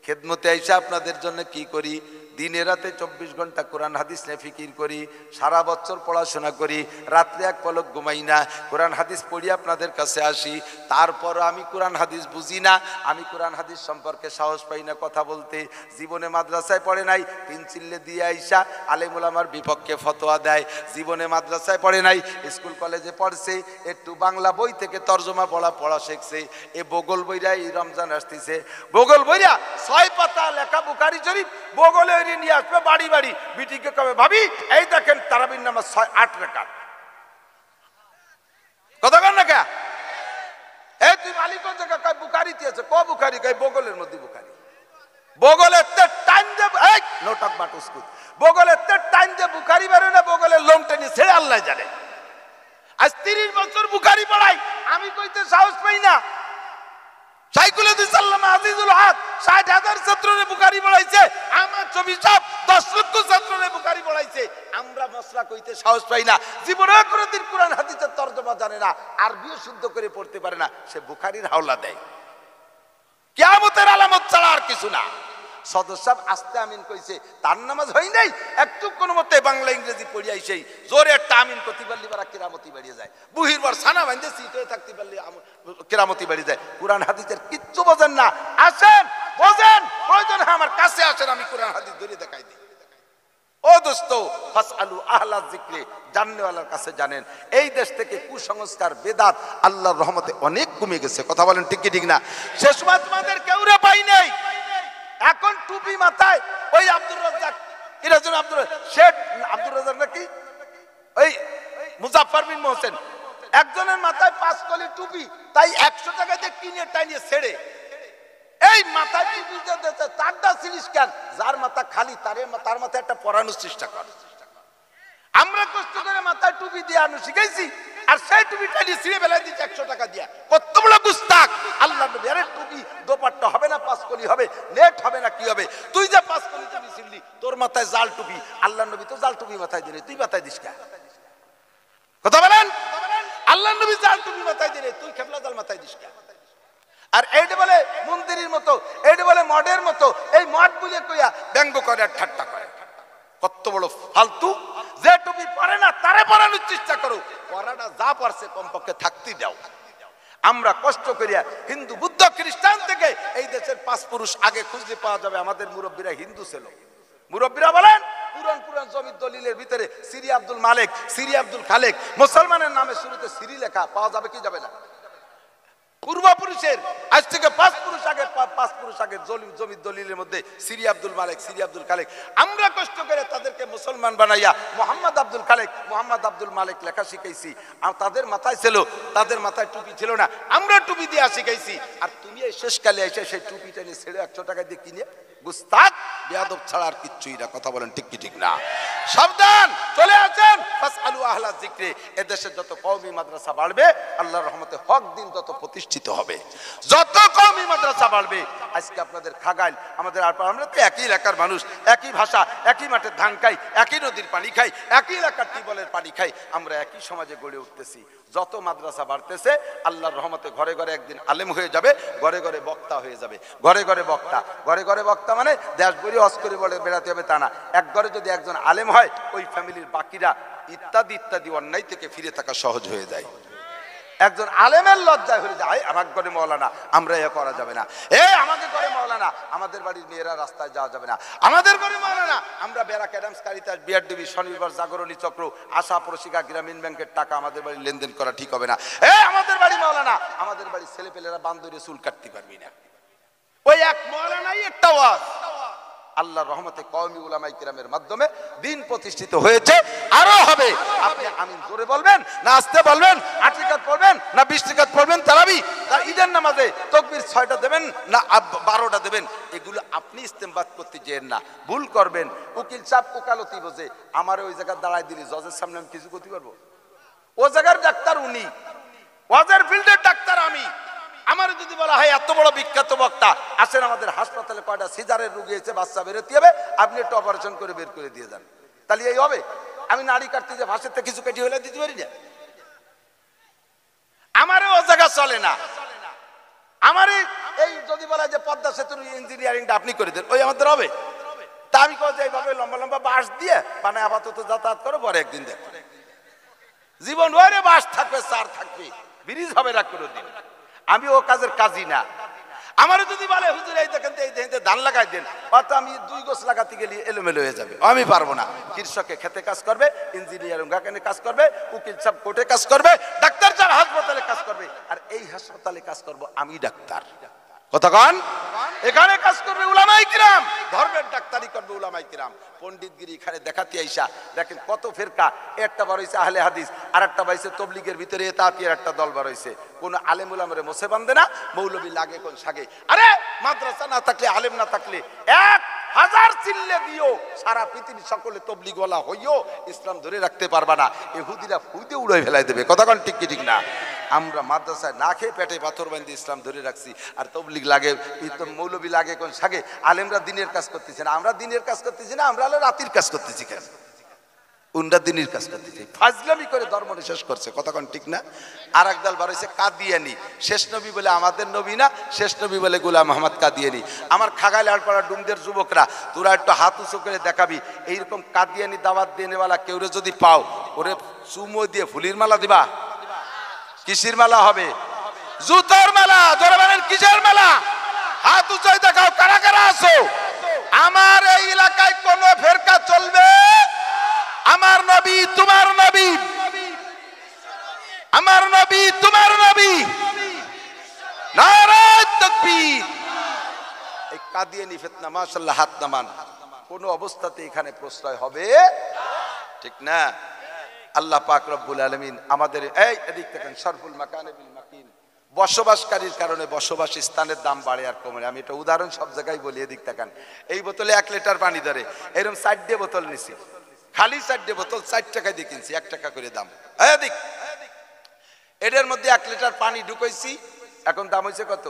খেদমতে আইসা আপনাদের জন্য কি করি, দিনে রাতে 24 ঘন্টা কোরআন হাদিস নিয়ে ফিকির করি, সারা বছর পড়াশোনা করি, রাত্রে এক পলক ঘুমাই না, কোরআন হাদিস পড়ি আপনাদের কাছে আসি। তারপর আমি কোরআন হাদিস বুঝি না, আমি কোরআন হাদিস সম্পর্কে সাহস পাই না কথা বলতে। জীবনে মাদ্রাসায় পড়ে নাই, পেন্সিলে দিয়ে আইসা আলেম ওলামার বিপক্ষে ফতোয়া দেয়। জীবনে মাদ্রাসায় পড়ে নাই, স্কুল কলেজে পড়ছে, একটু বাংলা বই থেকে তর্জমা পড়া শিখছে। এ বগল বইরা এই রমজান আসতেছে, বগল বইরা 6 পাতা লেখা বুখারী শরীফ বগলে নিয়ে আসবে বাড়ি বাড়ি। বিটিকে কবে ভাবি এই দেখেন তারাবির নামাজ 8 রাকাত। কথা কন না কে? এই তুই মালিকগঞ্জ কয় বুখারীতে আছে, ক বুখারী? কয় বগলের মধ্যে বুখারী। বগলে তে টাইম দে, এই নোটক বাটুসকুত, বগলে তে টাইম দে বুখারী বের না, বগলের লোম টেনে ছেড়ে আল্লাহ জানে। আজ 30 বছর বুখারী পড়াই, আমি কইতে সাহস পাই না। শাইখুল হাদিস আল্লামা আজিজুল হক 60,000 ছাত্ররে বুখারী পড়াইছে, আমার ছবি সব 10 লক্ষ ছাত্ররে বুখারী পড়াইছে। আমরা মশলা কইতে সাহস পাই না। জীবনে কোনদিন কোরআন হাদিসের তরজমা জানে না, আরবিও শুদ্ধ করে পড়তে পারে না, সে বুখারীর হাওলা দেয়। কিয়ামতের আলামত ছাড়া আর কিছু না। সদর সাহেব আস্তে আমিন কইছে, তার নামাজ হয় নাই, একটু কোন মতে বাংলা ইংরেজি পড়ি আইছেই জোরে একটা আমিন করতে পারলি বারা কেরামতি বাড়িয়ে যায়। বুহির বার সানা বাঁধে সিটে থাকতে পারলি কেরামতি বাড়িয়ে যায়। কোরআন হাদিসের কিচ্ছু বোঝেন না। আসেন বোঝেন, প্রয়োজন হয় আমার কাছে আসেন, আমি কোরআন হাদিস ধরে দেখাই দিই। ও দোস্ত, ফাসআলু আহলা যিকরি, জাননেওয়ালার কাছে জানেন। এই দেশ থেকে কুসংস্কার বেদাত আল্লাহর রহমতে অনেক কমে গেছে। কথা বলেন ঠিক কি ঠিক না? সে সময় তোমাদের কেউরে পাই নাই। এখন টুপি মাথায়, ওই আব্দুর রাজ্জাক, ইরাজুল আব্দুর শেখ আব্দুর রাজ্জাক নাকি ওই মুজাফফর বিন মোহসেন, একজনের মাথায় 5 কলি টুপি, তাই 100 টাকা দিয়ে কিনে টাইনিয়ে ছেড়ে এই মাথায় টুপি দিতে তারটা সিরিজ কেন? যার মাথা খালি তার মাথায় একটা পরানোর চেষ্টা কর। আমরা কষ্ট করে মাথায় টুপি দিয়ে আনু শিখাইছি, আর সেই টুপি টাইনিয়ে ছিঁড়ে ফেলাই দিচ্ছে 100 টাকা দিয়া। কত বড় গুস্তাখ! আল্লাহ নবী আরে টুপি দোপাট্টা হবে না, 5 কলি হবে, নেট হবে না, কি হবে? তুই যে 5 কলি টুপি ছিড়লি, তোর মাথায় জাল টুপি, আল্লাহ নবী তো জাল টুপি মাথায় দিলে, তুই মাথায় দিস কেন? কথা বলেন। আল্লাহ নবী জাল টুপি মাথায় দিলে, তুই খেপলা জাল মাথায় দিস কেন? আর এইটা বলে মন্দিরের মতো, এইটা বলে মডের মতো, এই মড বুঝে কইয়া ব্যঙ্গ করে আর ঠাট্টা করে। কত বড় ফালতু! যে টুপি পরে না তারে পরানোর চেষ্টা করো, পরাটা যা পারছে কমপক্ষে থাকতে দাও। আমরা কষ্ট করিয়া হিন্দু বুদ্ধ খ্রিস্টান থেকে এই দেশের 5 পুরুষ আগে খুঁজলে পাওয়া যাবে। আমাদের মুরব্বীরা হিন্দু ছিল। মুরব্বীরা বলেন পুরান জমির দলিলের ভিতরে সিরি আব্দুল মালিক, সিরি আব্দুল খালেক, মুসলমানের নামে শুরুতে সিরি লেখা পাওয়া যাবে কি যাবে না? পূর্বপুরুষের আজ থেকে 5 পুরুষ আগে জমির দলিলের মধ্যে সিরি আব্দুল মালিক, সিরি আব্দুল খালেক। আমরা কষ্ট করে তাদেরকে মুসলমান বানাইয়া মোহাম্মদ আব্দুল খালেক, মোহাম্মদ আব্দুল মালিক লেখা শিখাইছি। আর তাদের মাথায় ছিল, তাদের মাথায় টুপি ছিল না, আমরা টুপি দিয়ে শিখাইছি। আর তুমি এই শেষকালে এসে সেই টুপিটা নিয়ে ছেড়ে 100 টাকা দিয়ে কিনে গুস্তাখ বেয়াদব ছাড়া আর কিচ্ছুই না। কথা বলেন ঠিক কি ঠিক না? সাবধান, চলে আসেন ফাসআলু আহলা যিকরি। এদেশে যত কওমি মাদ্রাসা বাড়বে আল্লাহর রহমতে হক দিন তত প্রতিষ্ঠিত হবে। যত কওমি মাদ্রাসা বাড়বে, আজকে আপনাদের খাগাইল আমাদের আমরা তো একই এলাকার মানুষ, একই ভাষা, একই মাঠের ধান খাই, একই নদীর পানি খাই, একই এলাকার টিউবওয়েলের পানি খাই, আমরা একই সমাজে গড়ে উঠতেছি। যত মাদ্রাসা বাড়তেছে আল্লাহর রহমতে ঘরে ঘরে একদিন আলেম হয়ে যাবে, ঘরে ঘরে বক্তা হয়ে যাবে। ঘরে ঘরে বক্তা, ঘরে ঘরে বক্তা মানে দেশ বড়ি হজ করে বলে বেড়াতে হবে তা না। এক ঘরে যদি একজন আলেম হয়, ওই ফ্যামিলির বাকিরা ইত্যাদি ইত্যাদি অন্যায় থেকে ফিরে থাকা সহজ হয়ে যায়। একজন আলেমের লজ্জায় হয়ে যায়, আমার ঘরে মওলানা, আমরা এ করা যাবে না। আমাকে ঘরে মওলানা, আমাদের বাড়ির মেয়েরা রাস্তায় যাওয়া যাবে না। আমাদের ঘরে মওলানা, আমরা বেড়া ক্যাডামস কারিতাস বিআরডিবি স্বনির্ভর জাগরণী চক্র আশা প্রশিকা গ্রামীণ ব্যাংকের টাকা আমাদের বাড়ি লেনদেন করা ঠিক হবে না। আমাদের বাড়ি মওলানা, আমাদের বাড়ির ছেলেপেলেরা বান্দরে চুল কাটতে পারবি না। ওই এক মওলানাই একটা ওয়াজ। আল্লাহর রহমতে কওমি উলামায়ে কিরামের মাধ্যমে দিন প্রতিষ্ঠিত হয়েছে, আরো হবে। আপনি আমিন জোরে বলবেন না আস্তে বলবেন? 8 রাকাত পড়বেন না 20 রাকাত পড়বেন তারাবি? তার ঈদের নামাজে তাকবীর 6টা দেবেন না 12টা দেবেন? এগুলো আপনি ইস্তেমবাদ করতে যেন না, ভুল করবেন। উকিল সাহেব ওকালতি বোঝে, আমার ওই জায়গায় দাঁড়ায় দিলি জজের সামনে আমি কিছু করতে পারবো? ও জায়গার ডাক্তার উনি, ওয়াজের ফিল্ডের ডাক্তার আমি। আমার যদি বলা হয় এত বড় বিখ্যাত বক্তা, আসেন আমাদের হাসপাতালে কয়টা সিজারের রোগী এসে বাচ্চা বেরোতে হবে, আপনি একটু অপারেশন করে বের করে দিয়ে যান, তাহলে এই হবে? আমি নাড়ি কাটতে যে ভাষাতে কিছু কেটে হলে দিতে পারি না? আমারও ও জায়গা চলে না। আমার এই যদি বলা যে পদ্মা সেতুর ইঞ্জিনিয়ারিংটা আপনি করে দেন, ওই আমাদের হবে? তা আমি কই যে এইভাবে লম্বা লম্বা বাঁশ দিয়ে মানে আপাতত যাতায়াত করো, পরে একদিন দেখ জীবন ওরে বাঁশ থাকবে, সার থাকবে, ব্রিজ হবে না কোনোদিন। আমি ও কাজের কাজই না। আমারও যদি বলে হুজুর এই দেখেন এই দেখেন ধান লাগাই দেন, অত আমি 2 গোছ লাগাতে গেলে এলোমেলো হয়ে যাবে, আমি পারবো না। কৃষকে খেতে কাজ করবে, ইঞ্জিনিয়ার গাকানে কাজ করবে, উকিল সাহেব কোর্টে কাজ করবে, ডাক্তার সাহেব হাসপাতালে কাজ করবে, আর এই হাসপাতালে কাজ করব আমি ডাক্তার। কতক্ষণ এখানে কাজ করবে উলামায়ে কিরাম, ধর্মের ডাক্তারি করবে উলামায়ে কিরাম। পণ্ডিতগিরি এখানে দেখাতে আইসা দেখেন কত ফেরকা, একটা বার হইছে আহলে হাদিস, আর একটা বাইছে তবলিগের ভিতরে এতাতিয়ার একটা দল বার হইছে। কোন আলেম উলামারে মোছে বান্ধে না, মৌলবী লাগে কোন সাগে। আরে মাদ্রাসা না থাকলে, আলেম না থাকলে 1000 চিল্লে দিও, সারা পৃথিবীর সকলে তবলিগওয়ালা হইও ইসলাম ধরে রাখতে পারবা না। ইহুদিরা ফুইতে উড়াই ফেলাই দেবে। কতক্ষণ ঠিক কি ঠিক না? আমরা মাদ্রাসায় না খেয়ে পেটে পাথর বাঁধি ইসলাম ধরে রাখছি, আর তবলিগ লাগে, মৌলবী লাগে কোন সাগে। আলেমরা দিনের কাজ করতেছে না, আমরা দিনের কাজ করতেছি না, আমরা রাতির কাজ করতেছি। কেন? উনরা দিনের কাজ করতেছে, ফাজলামি করে ধর্ম শেষ করছে। কতক্ষণ ঠিক না? আর একদল বার হয়েছে কাদিয়ানি, শেষ নবী বলে আমাদের নবী না, শেষ নবী বলে গোলাম মোহাম্মদ কাদিয়ানি। আমার খাগাইল আড়পাড়া ডুমদের যুবকরা, তোরা একটু হাত উঁচু করে দেখাবি, এইরকম কাদিয়ানি দাওয়াত দেনেওয়ালা কেউরে যদি পাও, ওরে চুমো দিয়ে ফুলির মালা দিবা। কিসের মেলা হবে? জুতার মেলা। জোরে বলেন কিসের মেলা? হাত উঁচাই দেখাও কারা কারা আছো। আমার এই এলাকায় কোন ফেরকা চলবে? আমার নবী তোমার নবী, আমার নবী তোমার নবী, নারে তাকবীর। এই কাদিয়ানি ফিতনা মাশাআল্লাহ হাত নামান, কোন অবস্থাতে এখানে প্রশ্রয় হবে ঠিক না? আল্লাহ পাক রব্বুল আলামিন আমাদের এই এদিক থেকে শরফুল মাকানে বিল মাকিন, বসবাসকারীর কারণে বসবাস স্থানের দাম বাড়ে আর কমে। আমি এটা উদাহরণ সব জায়গায় বলি। এদিক তাকান, এই বোতলে 1 লিটার পানি ধরে, এরকম 4 বোতল নিছি, খালি 4 বোতল 4 টাকায় দিয়ে কিনছি, 1 টাকা করে দাম। এদিক এটার মধ্যে 1 লিটার পানি ঢুকাইছি, এখন দাম হয়েছে কত?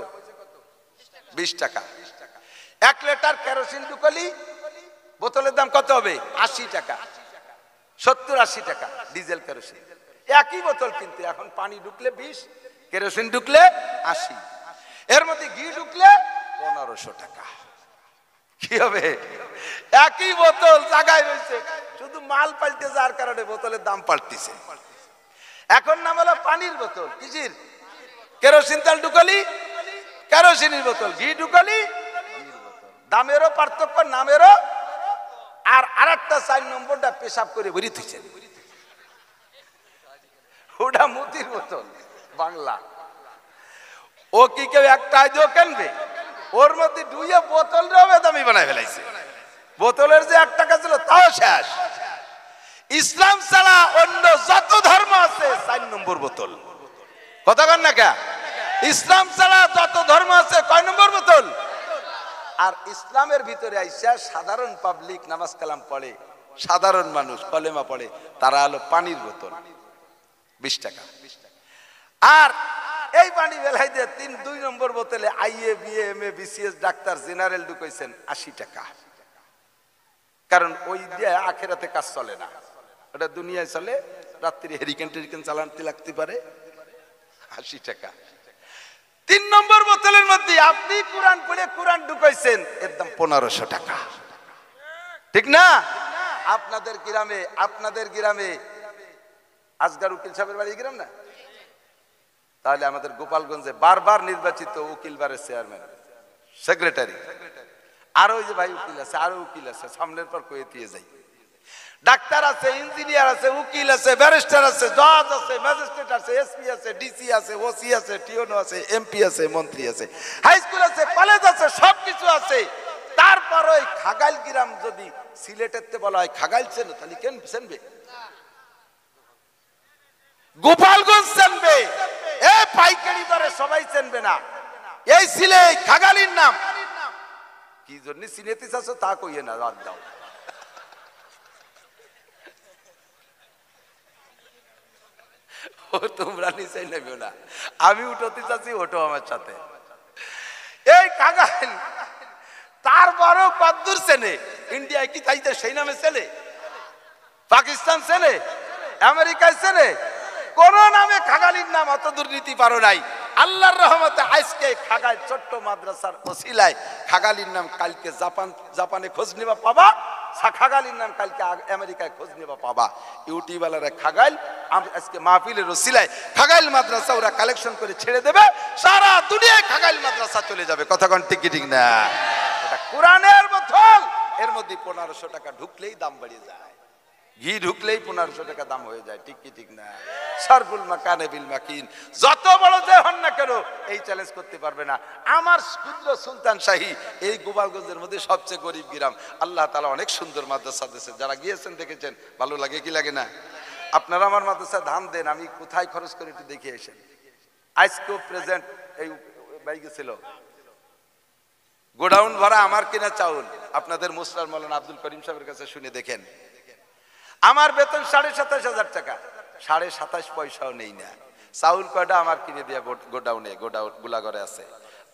20 টাকা। 1 লিটার কেরোসিন ঢুকালি বোতলের দাম কত হবে? 80 টাকা, 70-80 টাকা ডিজেল কেরোসিন। একই বোতল কিনতে এখন পানি ঢুকলে 20, কেরোসিন ঢুকলে 80, এর মধ্যে ঘি ঢুকলে 1500 টাকা। কি হবে? একই বোতল জায়গায় রয়েছে, শুধু মাল পাল্টে যাওয়ার কারণে বোতলের দাম পাল্টিছে। এখন নাম হলো পানির বোতল, কিসির? কেরোসিন তেল ঢুকালি কেরোসিনের বোতল, ঘি ঢুকালি ঘির বোতল। দামেরও পার্থক্য, নামেরও। আর আরেকটা 4 নম্বরটা পেশাব করে বেরিয়ে থইছে, ওটা মুতির বোতল বাংলা। ও কি কেউ একটা আইডিও কিনবে? ওর মধ্যে দুইয়ে বোতল রবে দামি বানায় ফেলাইছে। বোতলের যে 1 টাকা ছিল তাও শেষ। ইসলাম ছাড়া অন্য যত ধর্ম আছে 4 নম্বর বোতল। কথা কন না কে? ইসলাম ছাড়া যত ধর্ম আছে কয় নম্বর বোতল? আর ইসলামের ভিতরে আইসা সাধারণ পাবলিক নামাজ কালাম পড়ে, সাধারণ মানুষ কলেমা পড়ে, তারা হলো পানির বোতল 20 টাকা। আর এই পানি বেলাই দিয়ে 2 নম্বর বোতলে IA BA MA BCS doctor general ঢুকাইছেন 80 টাকা। কারণ ওই দিয়ে আখেরাতে কাজ চলে না, ওটা দুনিয়ায় চলে, রাত্রি হেরিকেন টেরিকেন চালাতে লাগতে পারে। 80 টাকা। 3 নম্বর বোতলের মধ্যে আপনি কোরআন পড়ে কোরআন ঢুকাইছেন, এর দাম 1500 টাকা। ঠিক না? আপনাদের গ্রামে আজগার উকিল সাহেবের বাড়ি গ্রাম না? তাহলে আমাদের গোপালগঞ্জে বারবার নির্বাচিত উকিল বারের চেয়ারম্যান, সেক্রেটারি, আরো ওই যে ভাই উকিল আছে, আরো উকিল আছে, সামনের পর কয়ে দিয়ে যাই, ডাক্তার আছে, ইঞ্জিনিয়ার আছে, উকিল আছে, ব্যারিস্টার আছে, জজ আছে, ম্যাজিস্ট্রেট আছে, এসপি আছে, ডিসি আছে, ওসি আছে, টিওনো আছে, এমপি আছে, মন্ত্রী আছে, হাই স্কুল আছে, কলেজ আছে, সবকিছু আছে। তারপর ওই খাগাইল গ্রাম যদি সিলেটের বলা হয় খাগাইল চেনো, তাহলে কেন চেনবে? গোপালগঞ্জ চেনবে, এ পাইকারি দরে সবাই চেনবে না। এই ছিলে খাগালির নাম কি জন্য চিনেতে চাচ্ছ তা কইয়ে না, রাত দাও। ও তোমরা নিচে নেবে না, আমি উঠতে চাচ্ছি, ওঠো আমার সাথে। এই খাগাইল তারপরেও কদ্দূর চেনে? ইন্ডিয়ায় কি তাইতে সেই নামে চেনে? পাকিস্তান চেনে? আমেরিকায় চেনে? কোন নামে খাগালির নাম অত দুর্নীতি পারো নাই। আল্লাহর রহমতে আজকে খাগাইল ছোট্ট মাদ্রাসার ওসিলায় খাগালির নাম কালকে জাপানে খোঁজ নেবা পাবা, খাগালির নাম কালকে আমেরিকায় খোঁজ নেবা পাবা। ইউটিউবালারা খাগাইল আজকে মাহফিলের ওসিলায় খাগাইল মাদ্রাসা ওরা কালেকশন করে ছেড়ে দেবে, সারা দুনিয়ায় খাগাইল মাদ্রাসা চলে যাবে। কথা কোন ঠিক ঠিক না? এটা কোরআনের বোতল, এর মধ্যে 1500 টাকা ঢুকলেই দাম বাড়িয়ে যায়, ঘি ঢুকলেই 1500 টাকা দাম হয়ে যায়। ঠিক কি ঠিক না? সরফুল মাকানে বিল মাকিন, যত বড় যে হন না কেন এই চ্যালেঞ্জ করতে পারবে না। আমার ক্ষুদ্র সুলতান শাহী এই গোপালগঞ্জের মধ্যে সবচেয়ে গরিব গ্রাম। আল্লাহ তাআলা অনেক সুন্দর মাদ্রাসা দিয়েছে, যারা গিয়েছেন দেখেছেন, ভালো লাগে কি লাগে না? আপনারা আমার মাদ্রাসায় ধান দেন, আমি কোথায় খরচ করে একটু দেখে এসেন। আজকেও প্রেজেন্ট এই ভাই গেছিল, গোডাউন ভরা আমার কিনা চাউল। আপনাদের মুসলার মৌলানা আব্দুল করিম সাহেবের কাছে শুনে দেখেন, আমার বেতন 27,500 টাকা, 27.5 পয়সাও নেই না। চাউল কয়টা আমার কিনে দিয়া গোডাউনে গোলাঘরে আছে।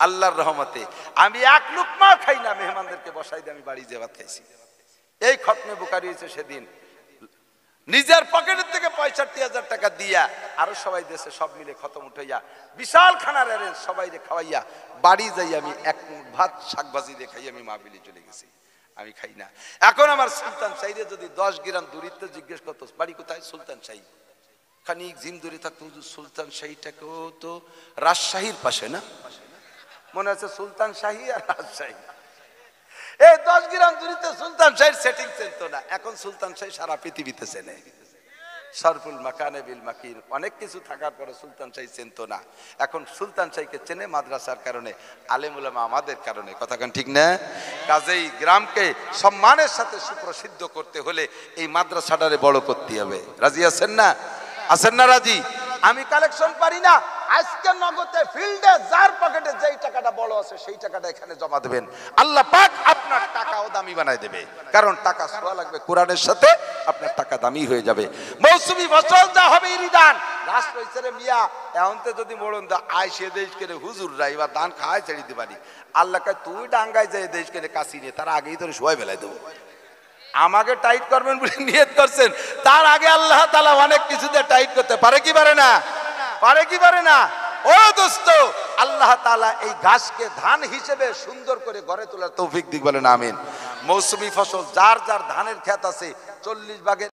আল্লাহর রহমতে আমি 1 লুকমা খাই না, মেহমানদেরকে বসাই দিয়ে আমি বাড়ি যে ভাত খাইছি। এই খতমে বুখারী হয়েছে সেদিন, নিজের পকেটের থেকে 65,000 টাকা দিয়া আরো সবাই দেশে সব মিলে খতম উঠাইয়া বিশাল খানার অ্যারেঞ্জ সবাই খাওয়াইয়া বাড়ি যাই আমি 1 মুঠ ভাত শাকভাজি দিয়ে খাই আমি মাহফিলে চলে গেছি। আমি খাই না। এখন আমার সুলতান শাহীরে যদি 10 গ্রাম দূরত্ব জিজ্ঞেস করতো বাড়ি কোথায়, সুলতান শাহী, খানিক জিম দূরে থাকতো, সুলতান শাহীটাকেও তো রাজশাহীর পাশে না, মনে আছে সুলতান শাহী আর রাজশাহী, এই 10 গ্রাম দূরত্ব সুলতান শাহীর সেটিং চেনতো না। এখন সুলতান শাহী সারা পৃথিবীতে চেনে। সরফুল মাকানে বিল মাকিন, অনেক কিছু থাকার পরে সুলতান শাহী চেনতো না, এখন সুলতান শাহীকে চেনে মাদ্রাসার কারণে, আলেম উলামা আমাদের কারণে। কথা কেন ঠিক না? কাজেই গ্রামকে সম্মানের সাথে সুপ্রসিদ্ধ করতে হলে এই মাদ্রাসাটারে বড় করতে হবে। রাজি আছেন না? আছেন না রাজি? আমি কালেকশন পারি না, আজকে নগদে ফিল্ডে যার পকেটে যেই টাকাটা বড় আছে সেই টাকাটা এখানে জমা দেবেন, আল্লাহ পাক আপনার টাকাও দামি বানায় দেবে। কারণ টাকা ছোঁয়া লাগবে কোরআনের সাথে, আপনার টাকা দামি হয়ে যাবে। মৌসুমি ফসল যা হবে ইরিদান ঘাস রইছে রে মিয়া, এমনতে যদি মোড়ন দা আয় সে দেশ করে হুজুর রাই বা দান খায় ছেড়ে দিতে পারি, আল্লাহ কে তুই ডাঙ্গায় যায় দেশ করে কাশি নিয়ে, তার আগেই তোর শোয়াই ফেলাই দেবো। আমাকে টাইট করবেন বলে নিয়ত করছেন, তার আগে আল্লাহ তাআলা অনেক কিছুতে টাইট করতে পারে কি পারে না? পারে কি পারে না? ও দোস্ত, আল্লাহ তাআলা এই ঘাসকে ধান হিসেবে সুন্দর করে গড়ে তোলার তৌফিক দিক, বলেন আমিন। মৌসুমি ফসল যার যার ধানের ক্ষেত আছে 40 ভাগের